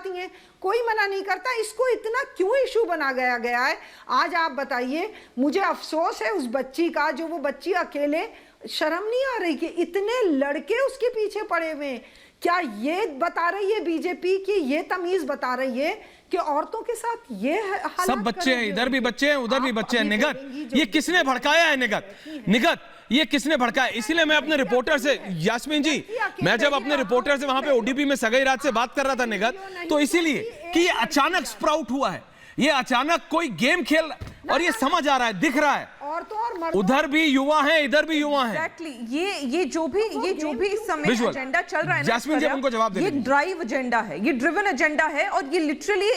हैं, कोई मना नहीं करता। इसको इतना क्यों इशू बना गया है? आज आप बताइए, मुझे अफसोस है उस बच्ची का, जो वो बच्ची अकेले, शर्म नहीं आ रही कि इतने लड़के उसके पीछे पड़े हुए हैं। क्या ये बता रही है बीजेपी की, ये तमीज बता रही है कि औरतों के साथ ये हालात? सब बच्चे हैं, इधर भी बच्चे हैं, उधर भी बच्चे हैं। निगत, ये किसने भड़काया है? निगत ये किसने भड़काया? इसीलिए मैं अपने रिपोर्टर से, यास्मीन जी, मैं जब अपने रिपोर्टर से वहां पे ओडीपी में सगाई रात से बात कर रहा था निगत, तो इसीलिए कि ये अचानक स्प्राउट हुआ है, ये अचानक कोई गेम खेल, और ये समझ आ रहा है, दिख रहा है, उधर भी युवा हैं, इधर भी युवा हैं। Exactly. ये जो भी इस समय एजेंडा चल रहा है जैस्मीन जी, उनको जवाब ये ड्राइव एजेंडा है, ये ड्रिवन एजेंडा है, और ये लिटरली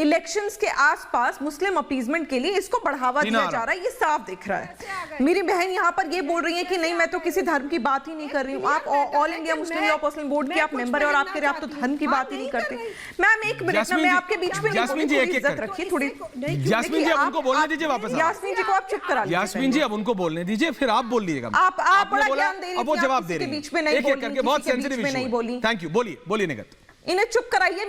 इलेक्शंस के आसपास मुस्लिम अपीजमेंट के लिए इसको बढ़ावा दिया जा रहा है, ये साफ दिख रहा है। मेरी बहन यहाँ पर ये बोल रही है कि नहीं, मैं तो किसी धर्म की बात ही नहीं कर रही हूँ। आप all India Muslim law personal board के आप मेंबर है, और आप कह रहे हैं आप तो धर्म की बात ही नहीं करते। मैम एक मिनट ना, मैं आपके बीच में इज्जत रखिए थोड़ी। यास्मीन जी, उनको बोलने दीजिए वापस। यास्मीन जी को आप चुप करा लीजिए। यास्मीन जी, अब उनको बोलने दीजिए, फिर आप बोल लीजिएगा। आप बड़ा ज्ञान दे रही थी, अब वो जवाब दे रही हैं, बीच में नहीं एक एक करके, बहुत सेंसिटिव इशू है। नहीं बोली। थैंक यू, बोलिए निगत। इन्हें चुप कराइए।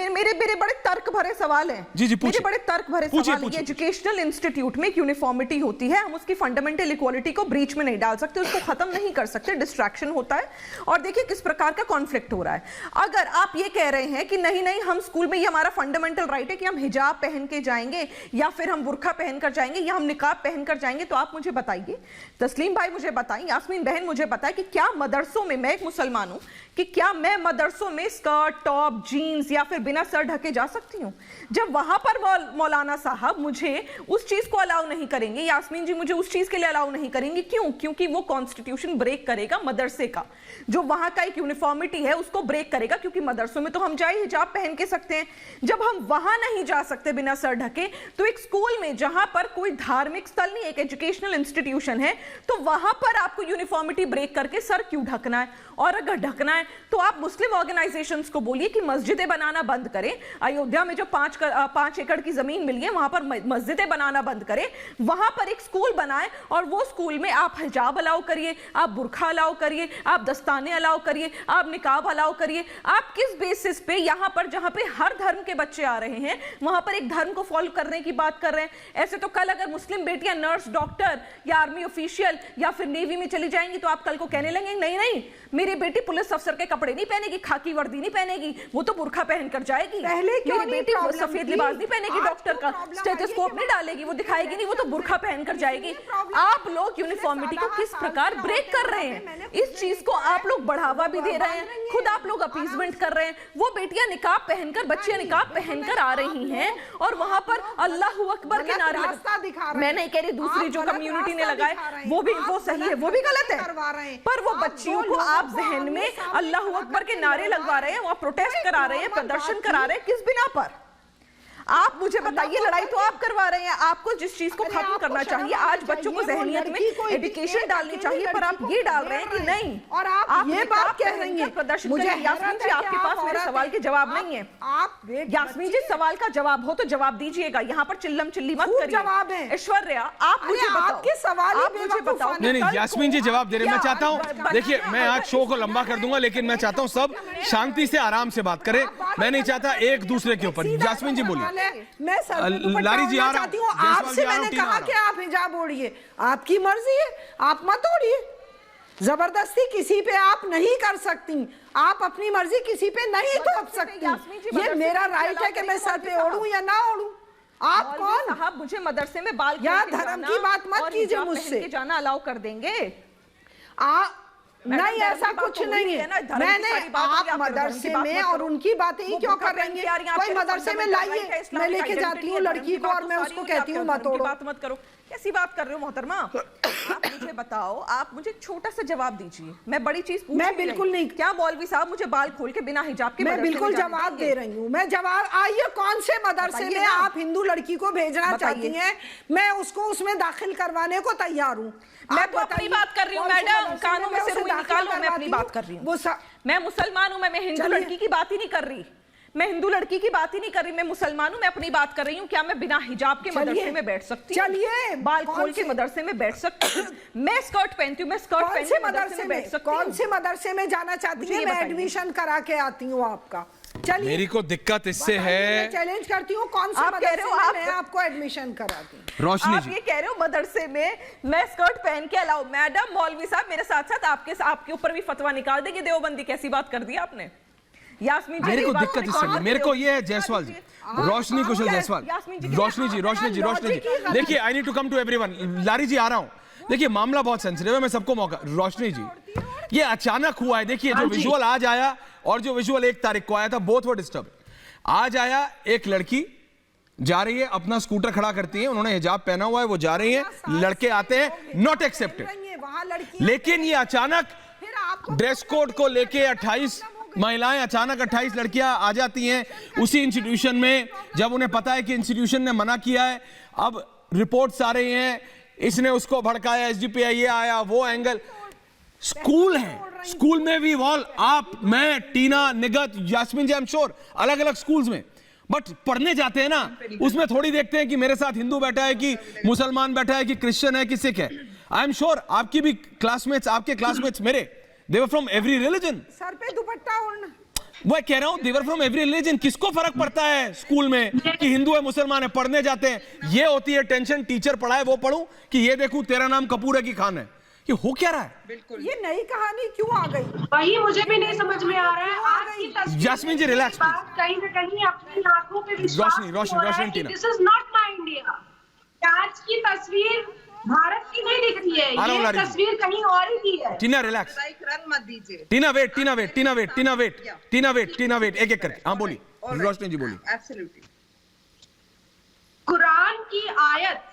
मेरे बड़े तर्क भरे सवाल हैं। जी जी, मेरे बड़े तर्क भरे सवाल हैं। पूछिए। एजुकेशनल इंस्टीट्यूट में एक यूनिफॉर्मिटी होती है, हम उसकी फंडामेंटल इक्वालिटी को ब्रीच में नहीं डाल सकते, उसको खत्म नहीं कर सकते, डिस्ट्रैक्शन होता है। और देखिए किस प्रकार का कॉन्फ्लिक्ट हो रहा है। अगर आप ये कह रहे हैं कि नहीं हम स्कूल में, ये हमारा फंडामेंटल राइट है कि हम हिजाब पहन के जाएंगे या फिर हम बुर्का पहनकर जाएंगे या हम निकाब पहनकर जाएंगे, तो आप मुझे बताइए, तस्लीम भाई मुझे बताएं, यास्मीन बहन मुझे बताएं कि क्या मदरसों में, मैं एक मुसलमान हूं, कि क्या मैं मदरसों में स्कर्ट, टॉप, जीन्स या फिर बिना सर ढके जा सकती हूँ? जब वहां पर मौलाना साहब मुझे उस चीज को अलाउ नहीं करेंगे, यास्मीन जी मुझे उस चीज के लिए अलाउ नहीं करेंगे, क्यों? क्योंकि वो कॉन्स्टिट्यूशन ब्रेक करेगा मदरसे का, जो वहां का एक यूनिफॉर्मिटी है उसको ब्रेक करेगा। क्योंकि मदरसों में तो हम जाए हिजाब पहन के सकते हैं, जब हम वहां नहीं जा सकते बिना सर ढके, तो एक स्कूल में जहां पर कोई धार्मिक स्थल नहीं, एक एजुकेशनल इंस्टीट्यूशन है, तो वहां पर आपको यूनिफॉर्मिटी ब्रेक करके सर क्यों ढकना है? और अगर ढकना है तो आप मुस्लिम ऑर्गेनाइजेशंस को बोलिए कि मस्जिदें बनाना बंद करें। अयोध्या में जो 5 एकड़ की जमीन मिली है वहां पर मस्जिदें बनाना बंद करें, वहां पर एक स्कूल बनाएं और वो स्कूल में आप हिजाब अलाउ करिए, आप बुर्खा अलाउ करिए, आप दस्ताने अलाउ करिए, आप निकाब अलाउ करिए। आप किस बेसिस पे यहां पर, जहां पे हर धर्म के बच्चे आ रहे हैं, वहां पर एक धर्म को फॉलो करने की बात कर रहे हैं? ऐसे तो कल अगर मुस्लिम बेटियां नर्स, डॉक्टर या आर्मी ऑफिशियल या फिर नेवी में चली जाएंगी तो आप कल को कहने लगेंगे नहीं मेरी बेटी पुलिस अफसर के कपड़े नहीं पहनेगी, खाकी वर्दी नहीं पहनेगी, वो तो बुर्खा पहनकर जाएगी। पहले क्यों मेरी बेटी वो सफेद लिबास नहीं पहनेगी, डॉक्टर का स्टेथोस्कोप नहीं डालेगी, वो दिखाएगी नहीं, वो तो बुर्खा पहनकर जाएगी। आप लोग यूनिफॉर्मिटी को किस प्रकार ब्रेक कर रहे हैं? इस चीज को आप लोग बढ़ावा भी दे रहे हैं, खुद आप लोग अपीजमेंट कर रहे हैं। वो बेटियां निकाब पहनकर, बच्चियां निकाब पहनकर आ रही हैं और वहां पर अल्लाहू अकबर के नारे मैं नहीं कह रही दूसरी जो कम्युनिटी ने लगाए वो सही है, वो भी गलत है, पर वो बच्चियों को आप जहन में अल्लाहू अकबर के नारे लगवा रहे हैं, वो प्रोटेस्ट करा रहे हैं, प्रदर्शन करा रहे हैं, किस बिना पर? आप मुझे बताइए, लड़ाई तो आप करवा रहे हैं। आपको जिस चीज को खत्म करना चाहिए, आज बच्चों को जहनियत में एजुकेशन डालनी चाहिए, पर आप ये डाल रहे हैं कि नहीं। और आप ये बात कह रही हैं प्रदर्शन। मुझे यास्मीन जी आपके पास मेरे सवाल के जवाब नहीं है। आप यास्मीन जी सवाल का जवाब हो तो जवाब दीजिएगा, यहाँ पर चिल्लम चिल्ली मत करिए। जवाब है ऐश्वर्या, आप मुझे बताओ, आपके सवाल आप मुझे बताओ। नहीं यास्मीन जी जवाब दे रहे, मैं चाहता हूं, देखिए मैं आज शो को लंबा कर दूंगा, लेकिन मैं चाहता हूं सब शांति से आराम से बात करें। मैं नहीं चाहता एक दूसरे के ऊपर। यास्मीन जी बोलिए। मैं लारी जी आ रहा चाहती हूँ आपसे, मैंने कहा कि आप हिजाब ओढ़िए, आपकी मर्जी है, आप मत ओढ़िए। जबरदस्ती किसी पे आप नहीं कर सकती, आप अपनी मर्जी किसी पे नहीं थोप सकती। ये मेरा राइट है कि मैं सर पे ओढ़ूं या ना ओढ़ूं। आप कौन? साहब मुझे मदरसे में बाल या धर्म की बात मत कीजिए मुझसे। जाना अलाउ कर देंगे? नहीं ऐसा कुछ नहीं है। मैंने आप मदरसे में और उनकी बातें ही क्यों कर रही हैं? कोई मदरसे में लाइए, मैं लेके जाती हूँ लड़की को और मैं उसको कहती हूँ मत ओढ़ो। बात मत करो। कैसी बात कर रहे हो मोहतरमा? आप मुझे बताओ, आप मुझे छोटा सा जवाब दीजिए, मैं बड़ी चीज पूछ मैं बिल्कुल नहीं। क्या मौलवी साहब मुझे बाल खोल के बिना हिजाब के? मैं बिल्कुल जवाब दे रही हूँ। मैं जवाब, आइए कौन से मदरसे में आप हिंदू लड़की को भेजना चाहती हैं, मैं उसको उसमें दाखिल करवाने को तैयार हूँ। मैं तो अपनी बात कर रही हूँ मैडम, कानों में से रुई निकालो। मैं अपनी बात कर रही हूँ। मैं मुसलमान हूँ, मैं हिंदू लड़की की बात ही नहीं कर रही, मैं हिंदू लड़की की बात ही नहीं कर रही, मैं मुसलमान हूँ, मैं अपनी बात कर रही हूँ। क्या मैं बिना हिजाब के मदरसे में बैठ सकती हूँ? चलिए, बाल खोल के मदरसे में बैठ सकती हूँ? मैं स्कर्ट पहनती हूँ, मैं स्कर्ट पहन के मदरसे में बैठ सकती हूँ। कौन से मदरसे में जाना चाहती हैं? मैं एडमिशन करा के आती हूँ आपका। चलिए, मेरी को दिक्कत इससे है, चैलेंज करती हूँ, कौन से मदरसे में मैं आपको एडमिशन कराती हूँ? रोशनी आप ये कह रहे हो मदरसे में मैं स्कर्ट पहन के अलाउ? मैडम मौलवी साहब मेरे साथ साथ आपके ऊपर भी फतवा निकाल देंगे देवबंदी। कैसी बात कर दी आपने? यास्मीन जी मेरे को दिक्कत इससे नहीं, मेरे को ये है जायसवाल जी, रोशनी कुशल जायसवाल, रोशनी जी देखिए, I need to come to everyone. Lari ji आ रहा हूं, देखिए मामला बहुत सेंसिटिव है, मैं सबको मौका। रोशनी जी ये अचानक हुआ है, देखिए जो विजुअल आज आया और जो विजुअल 1 तारीख को आया था, बोथ वर डिस्टर्ब। आज आया एक लड़की जा रही है, अपना स्कूटर खड़ा करती है, उन्होंने हिजाब पहना हुआ है, वो जा रही है, लड़के आते हैं, नॉट एक्सेप्टेड। लेकिन ये अचानक ड्रेस कोड को लेके 28 महिलाएं, अचानक 28 लड़कियां आ जाती हैं उसी इंस्टीट्यूशन में, जब उन्हें पता है कि इंस्टीट्यूशन ने मना किया है। अब रिपोर्ट्स आ रही हैं, इसने उसको भड़काया, एसडीपीआई ये आया, वो एंगल। स्कूल है, स्कूल में भी वॉल, आप, मैं, टीना, निगत, यास्मीन जी, आई एम श्योर अलग अलग स्कूल्स में, बट पढ़ने जाते हैं ना, उसमें थोड़ी देखते हैं कि मेरे साथ हिंदू बैठा है कि मुसलमान बैठा है कि क्रिश्चियन है कि सिख है। आई एम श्योर आपकी भी क्लासमेट्स, आपके क्लासमेट्स मेरे, they were from every religion। Sir पे दुपट्टा ओढ़ना वो कह रहा हूं देवर फ्रॉम एवरी रिलीजन, किसको फर्क पड़ता है स्कूल में कि हिंदू है मुसलमान है, पढ़ने जाते हैं। ये होती है टेंशन, टीचर पढ़ाए वो पढ़ूं कि ये देखूं तेरा नाम कपूर है कि खान है। ये हो क्या रहा है? बिल्कुल ये नई कहानी क्यों आ गई, वही मुझे भी नहीं समझ में आ रहा है। आज की तस्वीर जास्मीन जी रिलैक्स, कहीं ना कहीं अपनी आंखों पे विश्वास Roshni Tina, this is not my India. आज की तस्वीर भारत की नहीं दिख रही है, ये तस्वीर कहीं और ही की है। टीना रिलैक्स, रंग मत दीजिए। टीना वेट एक एक करके। हाँ बोली रोशनी जी, बोली। एब्सोल्युटली। कुरान की आयत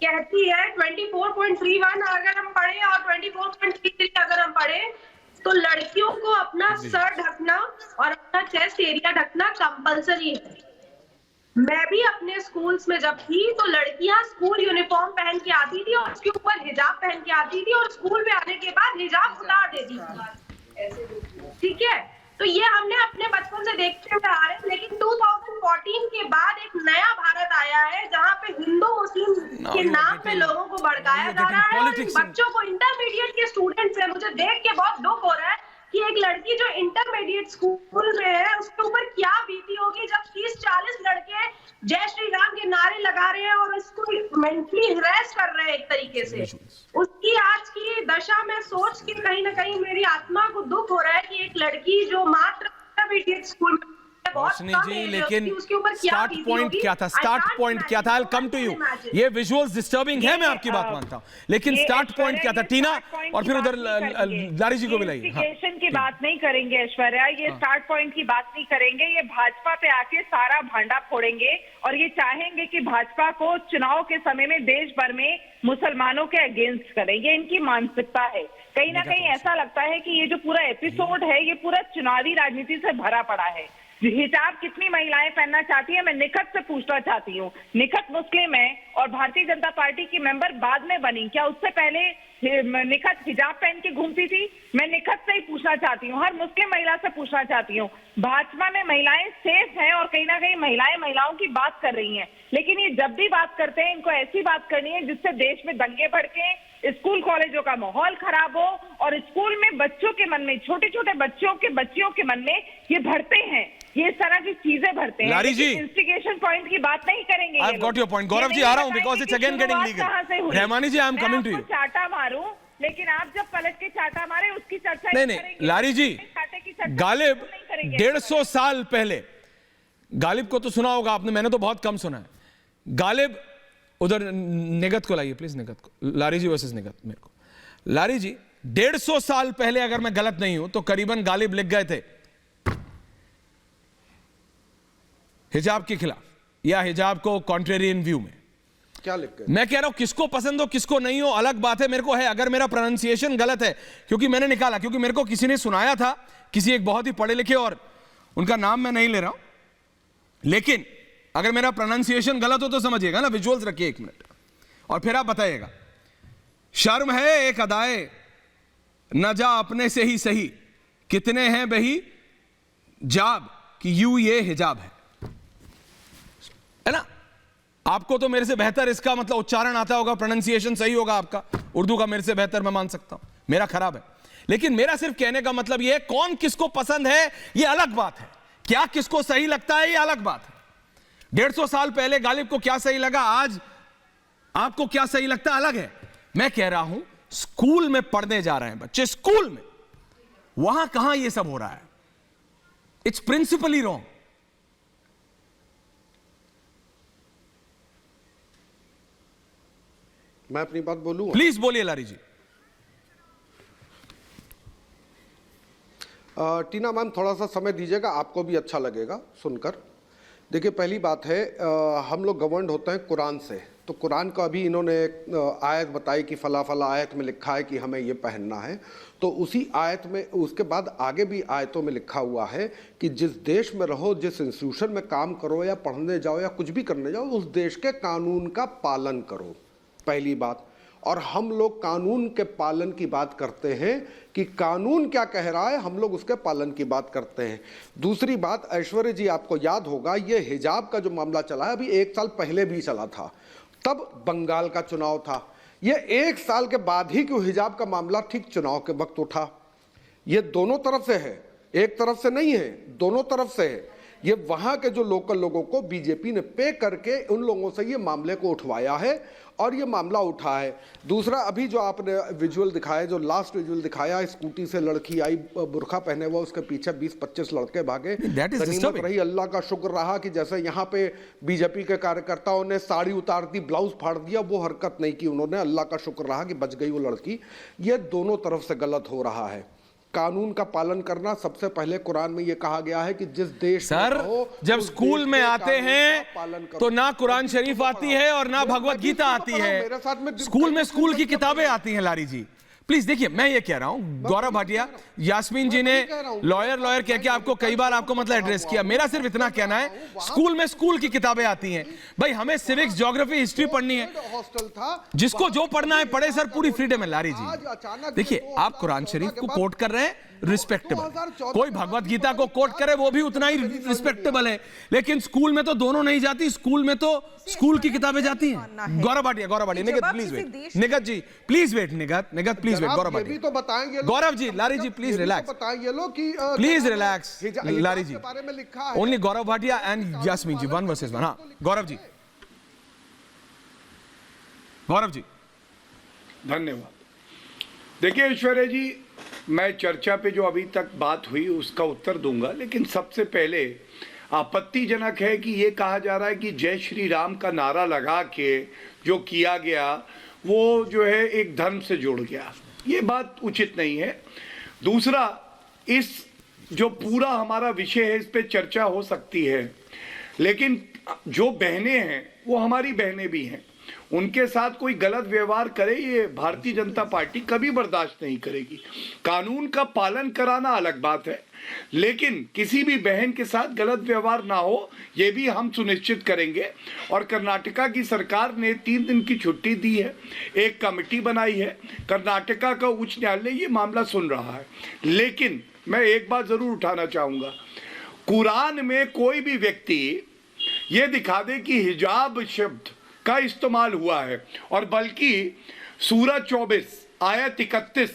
कहती है 24.31 अगर हम पढ़े और 24.33 अगर हम पढ़े तो लड़कियों को अपना सर ढकना और अपना चेस्ट एरिया ढकना कंपलसरी है। मैं भी अपने स्कूल्स में जब थी तो लड़कियां स्कूल यूनिफॉर्म पहन के आती थी और उसके ऊपर हिजाब पहन के आती थी और स्कूल में आने के बाद हिजाब उतार देती थी। ठीक है, तो ये हमने अपने बचपन से देखते हुए आ रहे हैं। लेकिन 2014 के बाद एक नया भारत आया है जहाँ पे हिंदू मुस्लिम के नाम पे लोगों को भड़काया जा रहा है। और बच्चों को, इंटरमीडिएट के स्टूडेंट्स हैं, मुझे देख के बहुत दुख हो रहा है कि एक लड़की जो इंटरमीडिएट स्कूल में है उसके ऊपर क्या बीती होगी जब 30-40 लड़के जय श्री राम के नारे लगा रहे हैं और उसको मेंटली हिरेस कर रहे हैं एक तरीके से। उसकी आज की दशा में सोच के कहीं ना कहीं मेरी आत्मा को दुख हो रहा है कि एक लड़की जो मात्र इंटरमीडिएट स्कूल में रोशनी जी, लेकिन स्टार्ट पॉइंट क्या था? स्टार्ट पॉइंट क्या था? आई कम टू यू। ये विजुअल्स डिस्टर्बिंग है, मैं आपकी बात मानता हूं, लेकिन स्टार्ट पॉइंट क्या था? टीना और फिर उधर लारी जी को मिलाइए। इंस्टिगेशन की बात नहीं करेंगे ऐश्वर्या, ये स्टार्ट पॉइंट की बात नहीं करेंगे। ये भाजपा पे आके सारा भांडा फोड़ेंगे और ये चाहेंगे कि भाजपा को चुनाव के समय में देश भर में मुसलमानों के अगेंस्ट करें। ये इनकी मानसिकता है। कहीं ना कहीं ऐसा लगता है कि ये जो पूरा एपिसोड है ये पूरा चुनावी राजनीति से भरा पड़ा है। हिजाब कितनी महिलाएं पहनना चाहती है, मैं निखत से पूछना चाहती हूँ। निखत मुस्लिम है और भारतीय जनता पार्टी की मेंबर बाद में बनी, क्या उससे पहले निखत हिजाब पहन के घूमती थी? मैं निखत से ही पूछना चाहती हूँ, हर मुस्लिम महिला से पूछना चाहती हूँ। भाजपा में महिलाएं सेफ हैं और कहीं ना कहीं महिलाएं महिलाओं की बात कर रही हैं, लेकिन ये जब भी बात करते हैं इनको ऐसी बात करनी है जिससे देश में दंगे भड़के, स्कूल कॉलेजों का माहौल खराब हो और स्कूल में बच्चों के मन में, छोटे छोटे बच्चियों के मन में ये भरते हैं, ये इस तरह की चीजें भरते हैं। लारी जी, इंस्टिगेशन पॉइंट की बात नहीं करेंगे। I've got your point. Gaurav ji आ रहा हूं because it's again getting legal. Rahmani ji, I am coming to you. चाटा मारूं, लेकिन आप जब पलट के चाटा मारे उसकी चर्चा नहीं, लारी जी, गालिब 150 साल पहले, गालिब को तो सुना होगा आपने, मैंने तो बहुत कम सुना है। गालिब, उधर निगत को लाइए प्लीज, निगत को, लारी जी वर्सेस निगत। मेरे को लारी जी, 150 साल पहले अगर मैं गलत नहीं हूं तो करीबन गालिब लिख गए थे हिजाब के खिलाफ या हिजाब को कॉन्ट्रेरियन व्यू में। क्या लिख गए? मैं कह रहा हूं किसको पसंद हो किसको नहीं हो अलग बात है, मेरे को है। अगर मेरा प्रोनाउंसिएशन गलत है, क्योंकि मैंने निकाला, क्योंकि मेरे को किसी ने सुनाया था, किसी एक बहुत ही पढ़े लिखे, और उनका नाम मैं नहीं ले रहा हूं, लेकिन अगर मेरा प्रोनाउंसिएशन गलत हो तो समझिएगा ना, विजुअल्स रखिए 1 मिनट और फिर आप बताइएगा। शर्म है एक अदाए न जा अपने से ही सही, कितने हैं बही जाब कि यूं ये हिजाब है ना। आपको तो मेरे से बेहतर इसका मतलब उच्चारण आता होगा, प्रोनाउंसिएशन सही होगा आपका, उर्दू का मेरे से बेहतर मैं मान सकता हूं, मेरा खराब है। लेकिन मेरा सिर्फ कहने का मतलब यह है, कौन किसको पसंद है यह अलग बात है, क्या किसको सही लगता है यह अलग बात है। 150 साल पहले गालिब को क्या सही लगा, आज आपको क्या सही लगता अलग है। मैं कह रहा हूं स्कूल में पढ़ने जा रहे हैं बच्चे, स्कूल में, वहां कहां यह सब हो रहा है। It's principally wrong. मैं अपनी बात बोलूं? प्लीज बोलिए लारी जी। टीना मैम, थोड़ा सा समय दीजिएगा, आपको भी अच्छा लगेगा सुनकर। देखिए, पहली बात है, हम लोग गवर्नड होते हैं कुरान से, तो कुरान का अभी इन्होंने आयत बताई कि फला फला आयत में लिखा है कि हमें ये पहनना है, तो उसी आयत में, उसके बाद आगे भी आयतों में लिखा हुआ है कि जिस देश में रहो, जिस इंस्टीट्यूशन में काम करो या पढ़ने जाओ या कुछ भी करने जाओ, उस देश के कानून का पालन करो, पहली बात। और हम लोग कानून के पालन की बात करते हैं कि कानून क्या कह रहा है, हम लोग उसके पालन की बात करते हैं। दूसरी बात, ऐश्वर्या जी, आपको याद होगा ये हिजाब का जो मामला चला है, अभी 1 साल पहले भी चला था, तब बंगाल का चुनाव था। ये 1 साल के बाद ही क्यों हिजाब का मामला ठीक चुनाव के वक्त उठा? ये दोनों तरफ से है एक तरफ से नहीं है, दोनों तरफ से है। ये वहां के जो लोकल लोगों को बीजेपी ने पे करके उन लोगों से ये मामले को उठवाया है और ये मामला उठा है। दूसरा, अभी जो आपने विजुअल दिखाया, जो लास्ट विजुअल दिखाया, स्कूटी से लड़की आई, बुरखा पहने हुआ, उसके पीछे 20-25 लड़के भागे। गनीमत रही, अल्लाह का शुक्र रहा कि जैसे यहाँ पे बीजेपी के कार्यकर्ताओं ने साड़ी उतार दी, ब्लाउज फाड़ दिया, वो हरकत नहीं की उन्होंने। अल्लाह का शुक्र रहा कि बच गई वो लड़की। ये दोनों तरफ से गलत हो रहा है। कानून का पालन करना सबसे पहले कुरान में ये कहा गया है कि जिस देश सर जब स्कूल में आते हैं तो ना कुरान शरीफ आती है और ना भगवत गीता आती है, स्कूल में स्कूल की किताबें आती हैं। लारी जी प्लीज देखिए, मैं ये कह रहा हूं, गौरव भाटिया, यास्मीन जी ने लॉयर कह के आपको कई बार आपको मतलब एड्रेस किया। मेरा सिर्फ इतना कहना है, स्कूल में स्कूल की किताबें आती हैं भाई, हमें सिविक्स, ज्योग्राफी, हिस्ट्री पढ़नी है, जिसको जो पढ़ना है पढ़े सर, पूरी फ्रीडम है। लारी जी देखिए, आप कुरान शरीफ को कोट कर रहे हैं, रिस्पेक्टेबल, कोई भगवत गीता को कोट करे वो भी उतना ही रिस्पेक्टेबल है, लेकिन स्कूल में तो दोनों नहीं जाती, स्कूल में तो स्कूल की किताबें जाती हैं। Gaurav Bhatia Nigat please wait, Nigat ji please wait, Nigat please wait, Gaurav Bhatia तो बताएंगे, गौरव जी, लारी जी प्लीज रिलैक्स, बताएंगे लोग कि प्लीज रिलैक्स, लारी जी बारे में लिखा है only Gaurav Bhatia and Yasmin ji, 1 versus 1। हाँ गौरव जी, गौरव जी धन्यवाद। देखिए ऐश्वर्या जी, मैं चर्चा पे जो अभी तक बात हुई उसका उत्तर दूंगा, लेकिन सबसे पहले आपत्तिजनक है कि ये कहा जा रहा है कि जय श्री राम का नारा लगा के जो किया गया वो जो है एक धर्म से जुड़ गया। ये बात उचित नहीं है। दूसरा, इस जो पूरा हमारा विषय है इस पे चर्चा हो सकती है, लेकिन जो बहनें हैं वो हमारी बहनें भी हैं, उनके साथ कोई गलत व्यवहार करे ये भारतीय जनता पार्टी कभी बर्दाश्त नहीं करेगी। कानून का पालन कराना अलग बात है, लेकिन किसी भी बहन के साथ गलत व्यवहार ना हो ये भी हम सुनिश्चित करेंगे। और कर्नाटका की सरकार ने 3 दिन की छुट्टी दी है, एक कमेटी बनाई है, कर्नाटका का उच्च न्यायालय ये मामला सुन रहा है। लेकिन मैं एक बात जरूर उठाना चाहूंगा, कुरान में कोई भी व्यक्ति ये दिखा दे कि हिजाब शब्द का इस्तेमाल हुआ है, और बल्कि सूरह 24 आयत 31,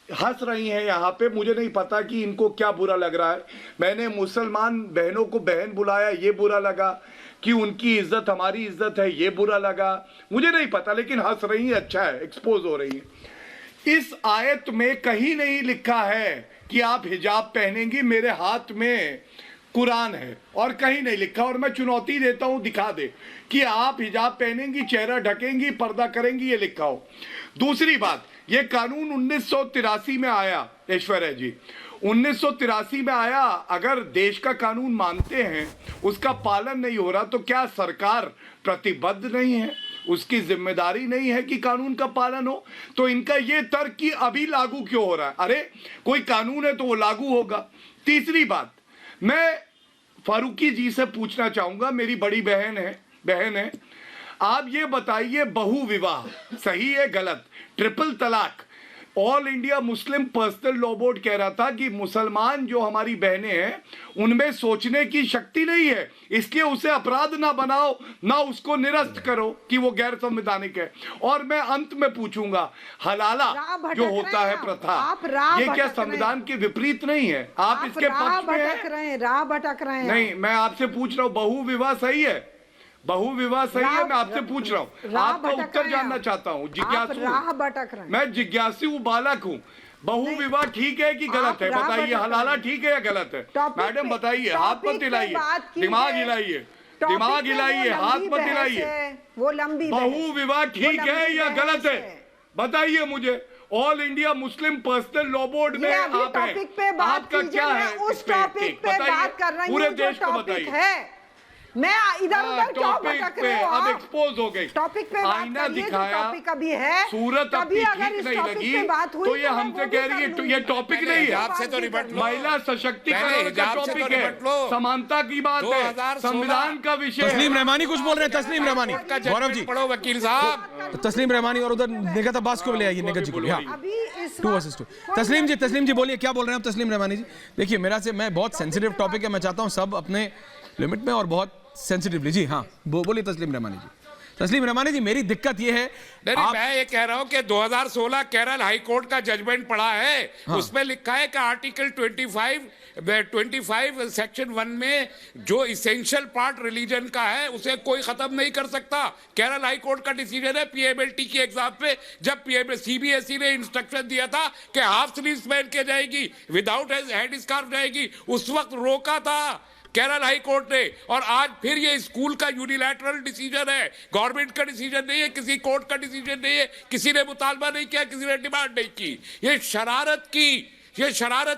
हंस रही हैं यहाँ पे, मुझे नहीं पता कि इनको क्या बुरा लग रहा है। मैंने मुसलमान बहनों को बहन बुलाया, ये बुरा लगा, कि उनकी इज्जत हमारी इज्जत है, ये बुरा लगा, मुझे नहीं पता, लेकिन हंस रही है, अच्छा है, एक्सपोज हो रही है। इस आयत में कहीं नहीं लिखा है कि आप हिजाब पहनेंगी, मेरे हाथ में कुरान है और कहीं नहीं लिखा, और मैं चुनौती देता हूं, दिखा दे कि आप हिजाब पहनेंगी, चेहरा ढकेंगी, पर्दा करेंगी, ये लिखा हो। दूसरी बात, ये कानून 1983 में आया ऐश्वर्या जी, 1983 में आया। अगर देश का कानून मानते हैं, उसका पालन नहीं हो रहा, तो क्या सरकार प्रतिबद्ध नहीं है, उसकी जिम्मेदारी नहीं है कि कानून का पालन हो? तो इनका ये तर्क कि अभी लागू क्यों हो रहा है, अरे कोई कानून है तो वो लागू होगा। तीसरी बात, मैं फारूकी जी से पूछना चाहूंगा, मेरी बड़ी बहन है, आप ये बताइए, बहु विवाह सही है गलत? ट्रिपल तलाक, all India Muslim personal law board कह रहा था कि मुसलमान जो हमारी बहनें हैं उनमें सोचने की शक्ति नहीं है, इसलिए उसे अपराध ना बनाओ, ना उसको निरस्त करो कि वो गैर संवैधानिक है। और मैं अंत में पूछूंगा, हलाला जो होता है प्रथा, ये क्या संविधान के विपरीत नहीं है? आप इसके पक्ष में हैं? राह भटक रहे हैं। नहीं, मैं आपसे पूछ रहा हूँ, बहु विवाह सही है? बहु विवाह सही है? मैं आपसे पूछ रहा हूँ, आपका उत्तर जानना चाहता हूँ, जिज्ञासु, मैं जिज्ञासु बालक हूँ। बहु विवाह ठीक है कि गलत है? बताइए, हलाला ठीक है या गलत है? मैडम बताइए, हाथ मत हिलाइए, दिमाग हिलाइए, दिमाग हिलाइए, हाथ मत हिलाइए। वो लंबी बहु विवाह ठीक है या गलत है? बताइए मुझे। All India Muslim personal law board में आप हैं, आपका क्या है? उस टॉपिक पे बात कर रही हूँ, पूरे देश को बताइए। मैं इधर उधर क्यों भटक रहे हो? अब एक्सपोज हो गई, टॉपिक पे आईना दिखाया, टॉपिक अभी है, सूरत कभी अपनी अगर ठीक इस नहीं टॉपिक लगी पे बात हुई तो ये हमसे कह रही है ये टॉपिक नहीं है, आपसे तो रिबट लो, महिला सशक्तिकरण का टॉपिक है, समानता की बात है, संविधान का विषय। तस्लीम रहमानी कुछ बोल रहे हैं, तस्लीम रहमानी, गौरव जी पढ़ो वकील साहब। तस्लीम रहमानी और उधर निगत अब्बास को ले आइए, निगत जी को। अभी इस 2 वर्सेस 2। तस्लीम जी बोलिए, क्या बोल रहे हैं आप तस्लीम रहमानी जी? देखिए, मेरा से मैं बहुत सेंसिटिव टॉपिक है, मैं चाहता हूँ सब अपने लिमिट में और बहुत सेंसिटिवली। जी हाँ, बोलिए तस्लीम रहमानी जी। तस्लीम रमानी जी, मेरी दिक्कत यह है, नहीं, मैं ये कह रहा हूं कि 2016 केरल हाई कोर्ट का जजमेंट पढ़ा है। हाँ। उसमें लिखा है कि आर्टिकल 25 सेक्शन 1 में जो इसेंशियल पार्ट रिलीजन का है उसे कोई खत्म नहीं कर सकता। केरल हाई कोर्ट का डिसीजन है पीएमएलटी की एग्जाम पे, जब सीबीएसई ने इंस्ट्रक्शन दिया था कि हाफ स्लीव्स पहन के जाएगी, विदाउट हेड स्कार्फ जाएगी, उस वक्त रोका था केरल हाई कोर्ट ने। और आज फिर ये स्कूल का यूनिलैटरल डिसीजन है, गवर्नमेंट का डिसीजन नहीं है, किसी कोर्ट का डिसीजन नहीं है, किसी ने मुतालबा नहीं किया, किसी ने डिमांड नहीं की। ये शरारत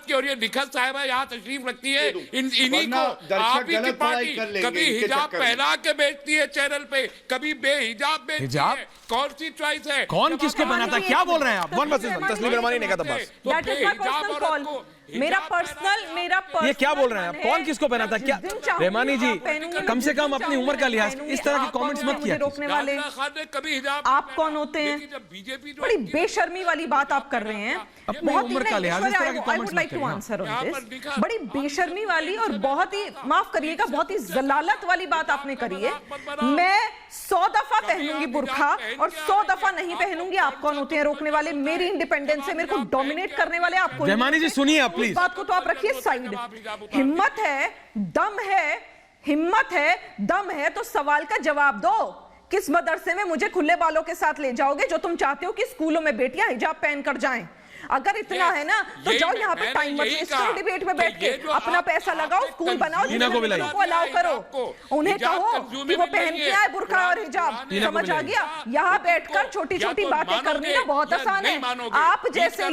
की और ये निखत साहिबा यहाँ तशरीफ रखती है, इन्हीं को आप ही की पार्टी कभी हिजाब पहना के बेचती है चैनल पे, कभी बेहिजाब बेचती है। कौन सी चॉइस है? कौन किसको पहनाता है? क्या बोल रहे हैं आप? तस्लीम रमानी ने कहा था बस मेरा पर्सनल ये क्या बोल रहे हैं आप? कौन किसको पहनाता है? क्या रेमानी जी, कम से कम अपनी उम्र का लिहाज इस तरह के कमेंट्स मत किया। रोकने वाले आप कौन होते हैं? बड़ी बेशर्मी वाली बात आप कर रहे हैं। अपनी उम्र का लिहाज इस तरह के कमेंट्स मत करिए। बड़ी बेशर्मी वाली और बहुत ही, माफ करिएगा, बहुत ही जलालत वाली बात आपने करी है। मैं 100 दफा पहनूंगी बुर्खा और 100 दफा नहीं पहनूंगी। आप कौन होते हैं रोकने वाले? मेरी इंडिपेंडेंस है, मेरे को डोमिनेट करने वाले आपको। रेमानी जी सुनिए आप प्लीज, बात को तो आप रखिए साइड। हिम्मत है, दम है तो सवाल का जवाब दो। किस मदरसे में मुझे खुले बालों के साथ ले जाओगे जो तुम चाहते हो कि स्कूलों में बेटियां हिजाब पहन कर जाएं? अगर इतना है ना तो जाओ यहाँ पे टाइम मत वेस्ट करो, डिबेट में बैठ के अपना पैसा लगाओ, स्कूल बनाओ, को अलाउ करो, उन्हें कहो कि वो पहन के आए बुर्का और हिजाब। समझ आ गया? यहाँ बैठकर छोटी छोटी बातें करनी ना बहुत आसान है। आप जैसे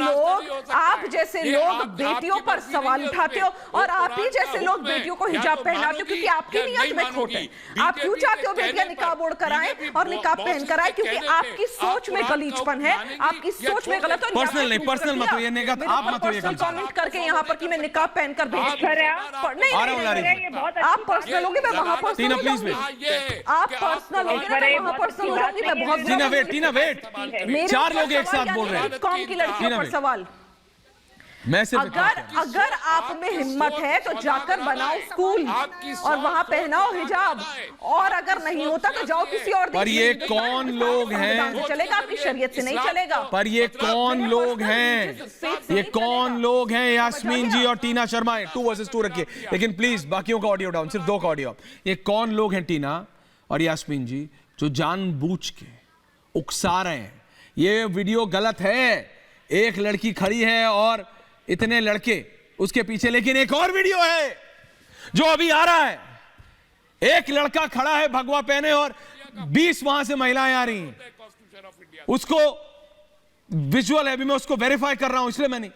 लोग बेटियों पर सवाल उठाते हो और आप ही जैसे लोग बेटियों को हिजाब पहनाते हो क्योंकि आपकी नीयत में खोट है। आप क्यों चाहते हो बेटियां निकाब ओढ़ कर आए और निकाब पहन कर आए? क्योंकि आपकी सोच में गलीचपन है, आपकी सोच में गलत है। पर्सनल मत होइए, निगाह आप मत होइए। कमेंट करके यहाँ पर कि मैं निकाब पहनकर भेज नहीं, आप पर्सनल होगी, मैं वहां पर्सनल टीना प्लीज वेट, आप पर्सनल होगी, मैं वहां पर्सनल हो जाऊंगी। मैं बहुत टीना वेट, 4 लोग एक साथ बोल रहे हैं। कौम की लड़कियों पर सवाल। मैं सिर्फ अगर आप में हिम्मत है तो जाकर बनाओ स्कूल और वहां पहनाओ हिजाब, और अगर नहीं होता तो जाओ किसी और। पर ये कौन लोग हैं? चलेगा, आपकी शरीयत से नहीं चलेगा। पर ये कौन लोग हैं? ये कौन लोग हैं? यास्मीन जी और टीना शर्मा 2 वर्सेस 2 रखिए, लेकिन प्लीज बाकियों का ऑडियो डाउन, सिर्फ 2 का ऑडियो। ये कौन लोग हैं टीना और यास्मीन जी जो जानबूझ के उकसा रहे हैं? ये वीडियो गलत है। एक लड़की खड़ी है और इतने लड़के उसके पीछे, लेकिन एक और वीडियो है जो अभी आ रहा है। एक लड़का खड़ा है भगवा पहने और 20 वहां से महिलाएं आ रही हैं। उसको विजुअल है, अभी मैं उसको वेरीफाई कर रहा हूं, इसलिए मैं नहीं,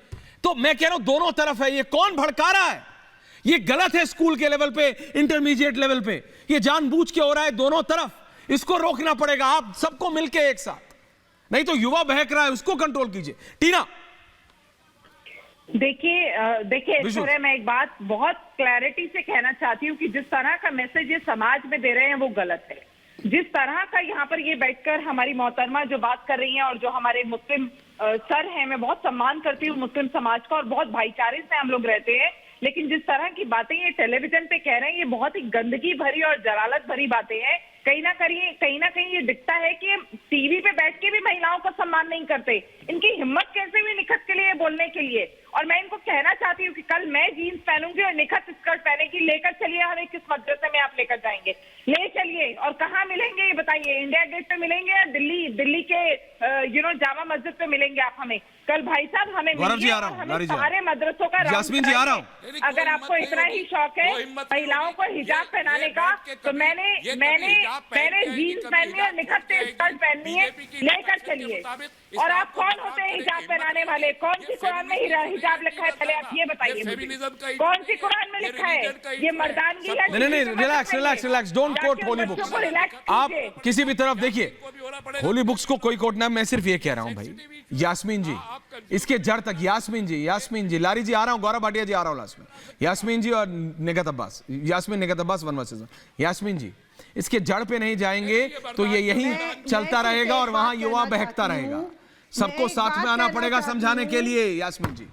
तो मैं कह रहा हूं दोनों तरफ है। ये कौन भड़का रहा है? ये गलत है स्कूल के लेवल पे, इंटरमीडिएट लेवल पे, ये जानबूझ के हो रहा है दोनों तरफ। इसको रोकना पड़ेगा आप सबको मिलकर एक साथ, नहीं तो युवा बहक रहा है, उसको कंट्रोल कीजिए। टीना देखिए ऐश्वर्या, मैं एक बात बहुत क्लैरिटी से कहना चाहती हूँ कि जिस तरह का मैसेज ये समाज में दे रहे हैं वो गलत है। जिस तरह का यहाँ पर ये बैठकर हमारी मोहतरमा जो बात कर रही हैं और जो हमारे मुस्लिम सर हैं, मैं बहुत सम्मान करती हूँ मुस्लिम समाज का और बहुत भाईचारे से हम लोग रहते हैं, लेकिन जिस तरह की बातें ये टेलीविजन पे कह रहे हैं ये बहुत ही गंदगी भरी और जलालत भरी बातें हैं। कहीं ना कहीं ये दिखता है कि टीवी पे बैठ के भी महिलाओं का सम्मान नहीं करते। इनकी हिम्मत कैसे हुई निखत के लिए बोलने के लिए? और मैं इनको कहना चाहती हूँ कि कल मैं जीन्स पहनूंगी और निखत स्कर्ट पहनेगी, लेकर चलिए, हमें किस मदरसे में आप लेकर जाएंगे, ले चलिए। और कहाँ मिलेंगे ये बताइए? इंडिया गेट पे मिलेंगे या दिल्ली के जामा मस्जिद पे मिलेंगे आप हमें? कल भाई साहब हमें सारे मदरसों का यास्मीन जी आ रहा हूं। अगर आपको इतना ही शौक है महिलाओं को हिजाब पहनाने का तो मैंने जीन्स पहननी है, निखत स्कर्ट पहननी है, लेकर चलिए। और आप कौन होते हैं हिजाब पहनाने वाले? कौन सी कुरान में हिजाब लिखा है? पहले आप ये बताइए, कौन सी कुरान में लिखा है? ये मर्दानगी है? नहीं, relax, don't quote holy books. आप किसी भी तरफ देखिए, होली बुक्स को कोई कोट ना, मैं सिर्फ ये कह रहा हूं भाई, यास्मीन जी इसके जड़ तक, यास्मीन जी, लारी जी आ रहा हूं, गौरव भाटिया जी आ रहा हूं लास्ट में, यास्मीन जी और Nigat Abbas, one versus one. Yasmeen ji इसके जड़ पे नहीं जाएंगे तो ये यही चलता रहेगा और वहां युवा बहकता रहेगा। सबको साथ में आना पड़ेगा समझाने के लिए। यास्मीन जी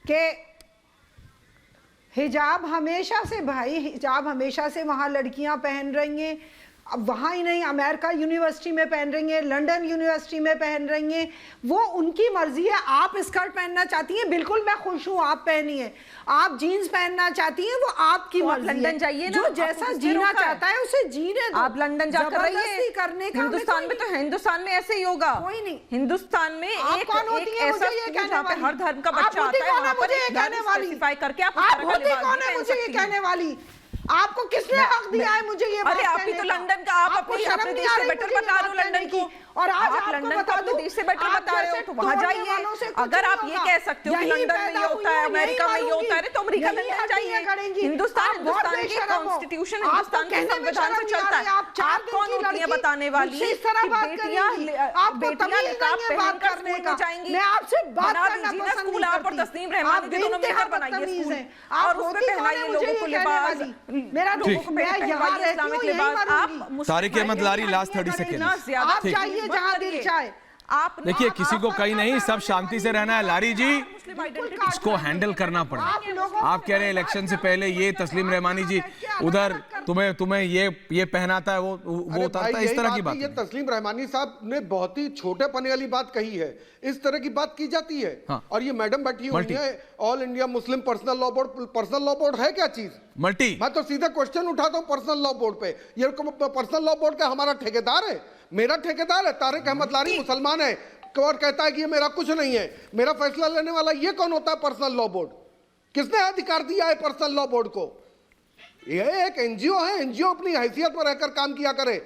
के हिजाब हमेशा से वहां लड़कियां पहन रही हैं अब वहाँ ही नहीं, अमेरिका यूनिवर्सिटी में पहन रही हैं, लंदन यूनिवर्सिटी में पहन रही हैं, वो उनकी मर्जी है। आप स्कर्ट पहनना चाहती हैं, बिल्कुल मैं खुश हूँ, आप पहनिए। आप जीन्स पहनना चाहती हैं, वो आपकी तो मर्जी लंदन है। जाइए ना, जो जैसा जीना चाहता है उसे जीने दो। आप लंदन जाकर रहिए, करने का हिंदुस्तान में तो हिंदुस्तान में ऐसे ही होगा। कोई नहीं, हिंदुस्तान में आप एक कौन होती है ऐसा मुझे ये कहने वाली? हर धर्म का बच्चा आता है, वहाँ पर एक धर्म स्पेसिफाई करके आप होती कौन है मुझे ये कहने वाली? आपको किसने हक दिया है मुझे ये? अरे आप ही तो लंदन का, आप अपने देश से बेटर बता रहे हो लंदन को, और आज आप लंदन को अपने देश से बेटर बता रहे हो, तो वहां जाइए। अगर आप ये कह सकते हो कि लंदन में ये होता है, अमेरिका में ये होता है, तो अमेरिका लंदन जाइए। हिंदुस्तान के कॉन्स्टिट्यूशन, हिंदुस्तान के संविधान से चलता है। आप कौन होती है बताने वाली कि बेटियां नकाब पहनकर स्कूल में जाएंगी? मैं आपसे बात बना करना दीजिए ना पसंद स्कूल, नहीं आप और करती। तस्नीम रहमानी के दोनों मिलकर बनाइए स्कूल, और उसमें पहनाइए लोगों को लिबास, मेरा लोगों को पहनाइए इस्लामिक लिबास। आप तारिक अहमद लारी, लास्ट 30 सेकेंड। आप चाहिए जहां दिल चाहे। आप देखिए, किसी को कहीं नहीं, सब शांति से रहना है। लारी जी, इसको हैंडल करना पड़ा। आप कह रहे हैं इलेक्शन से पहले ये तस्लीम रहमानी जी उधर तुम्हें ये पहनाता है, वो उतारता है, इस तरह की बात। ये तस्लीम रहमानी साहब ने बहुत ही छोटेपने वाली बात कही है, इस तरह की बात की जाती है। हाँ। और ये मैडम बैठी हुई है, all India Muslim personal law board. Personal law board है क्या चीज? मल्टी, मैं तो सीधा क्वेश्चन उठाता हूं पर्सनल लॉ बोर्ड पे। ये पर्सनल लॉ बोर्ड का हमारा ठेकेदार है, मेरा ठेकेदार है। तारिक अहमद लारी मुसलमान है और कहता है कि ये मेरा कुछ नहीं है, मेरा फैसला लेने वाला ये कौन होता है? Personal law board. किसने अधिकार दिया है पर्सनल लॉ बोर्ड को? ये एक एनजीओ है, एनजीओ अपनी हैसियत पर रहकर काम किया करे।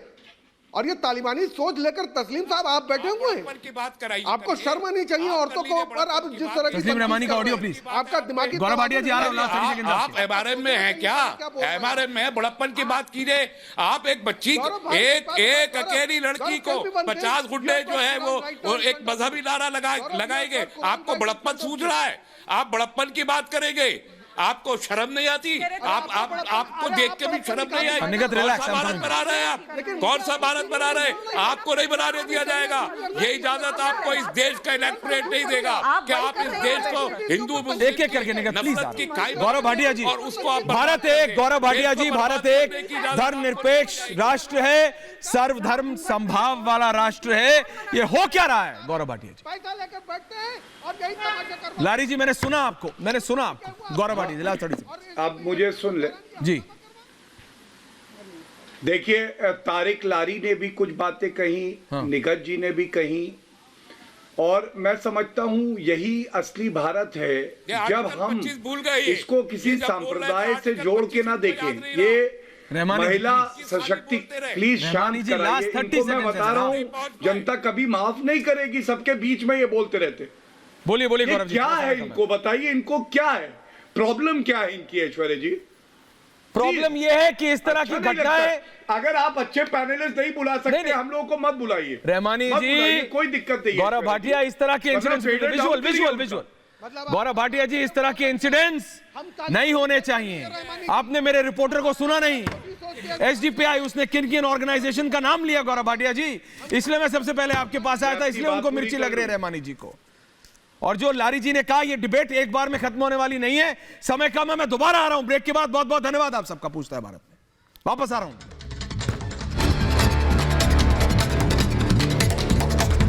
और ये तालिबानी सोच लेकर तस्लीम साहब आप बैठे हुए हैं, की बात कराइए, आपको शर्म नहीं चाहिए औरतों को? पर आप जिस तरह की तस्लीम रहमानी का ऑडियो प्लीज। आपका दिमागी गौरव भाटिया जी आ रहे हो, लास्ट 30 सेकंड। आप एमआरएम में हैं क्या? एमआरएम में बड़प्पन की बात कीजिए। आप एक बच्ची, एक अकेली लड़की को 50 गुंडे जो है वो एक मजहबी नारा लगाएंगे, आपको बड़प्पन सूझ रहा है? आप बड़प्पन की बात करेंगे? आपको शर्म नहीं आती? आपको देख के भी शर्म नहीं आई? कौन सा भारत बना रहे हैं आप? कौन सा भारत बना रहे हैं? आपको नहीं बनाने दिया जाएगा। ये इजाजत आपको इस देश का इलेक्टोरेट नहीं देगा कि आप इस देश को हिंदू एक एक करके निकल प्लीज। की खाई गौरव भाटिया जी, और उसको आप भारत एक, गौरव भाटिया जी, भारत एक धर्मनिरपेक्ष राष्ट्र है, सर्वधर्म संभाव वाला राष्ट्र है। ये हो क्या रहा है गौरव भाटिया जी? पैसा लेकर बैठते हैं और यही तमाशा कर। लारी जी, मैंने सुना आपको। गौरव भाटिया जी, लास्ट 30 सेकंड। अब मुझे सुन ले जी। देखिए, तारिक लारी ने भी कुछ बातें कही, हाँ। निगत जी ने भी कही, और मैं समझता हूं यही असली भारत है जब हम इसको किसी संप्रदाय से जोड़ के ना देखें। ये महिला सशक्ति, प्लीज शांत कराइए इनको। मैं बता रहा हूं, जनता कभी माफ नहीं करेगी, सबके बीच में ये बोलते रहते। बोलिए गौरव जी, क्या है इनको बताइए, इनको क्या है प्रॉब्लम, क्या है इनकी ऐश्वर्या जी? प्रॉब्लम ये है कि इस तरह की घटनाएं, अगर आप अच्छे पैनलिस्ट नहीं बुला सकते, नहीं। हम लोगों को मत बुलाइए। रहमानी जी, कोई दिक्कत नहीं। गौरव भाटिया, इस तरह के इंसिडेंट्स, विजुअल गौरव भाटिया जी, इस तरह के इंसिडेंट्स नहीं होने चाहिए। आपने मेरे रिपोर्टर को सुना नहीं। एसडीपीआई, उसने किन ऑर्गेनाइजेशन का नाम लिया गौरव भाटिया जी, इसलिए मैं सबसे पहले आपके पास आया था, इसलिए उनको मिर्ची लग रही है रहमानी जी को। और जो लारी जी ने कहा, ये डिबेट एक बार में खत्म होने वाली नहीं है, समय कम है। मैं दोबारा आ रहा हूं ब्रेक के बाद। बहुत बहुत धन्यवाद आप सबका। पूछता है भारत में वापस आ रहा हूं।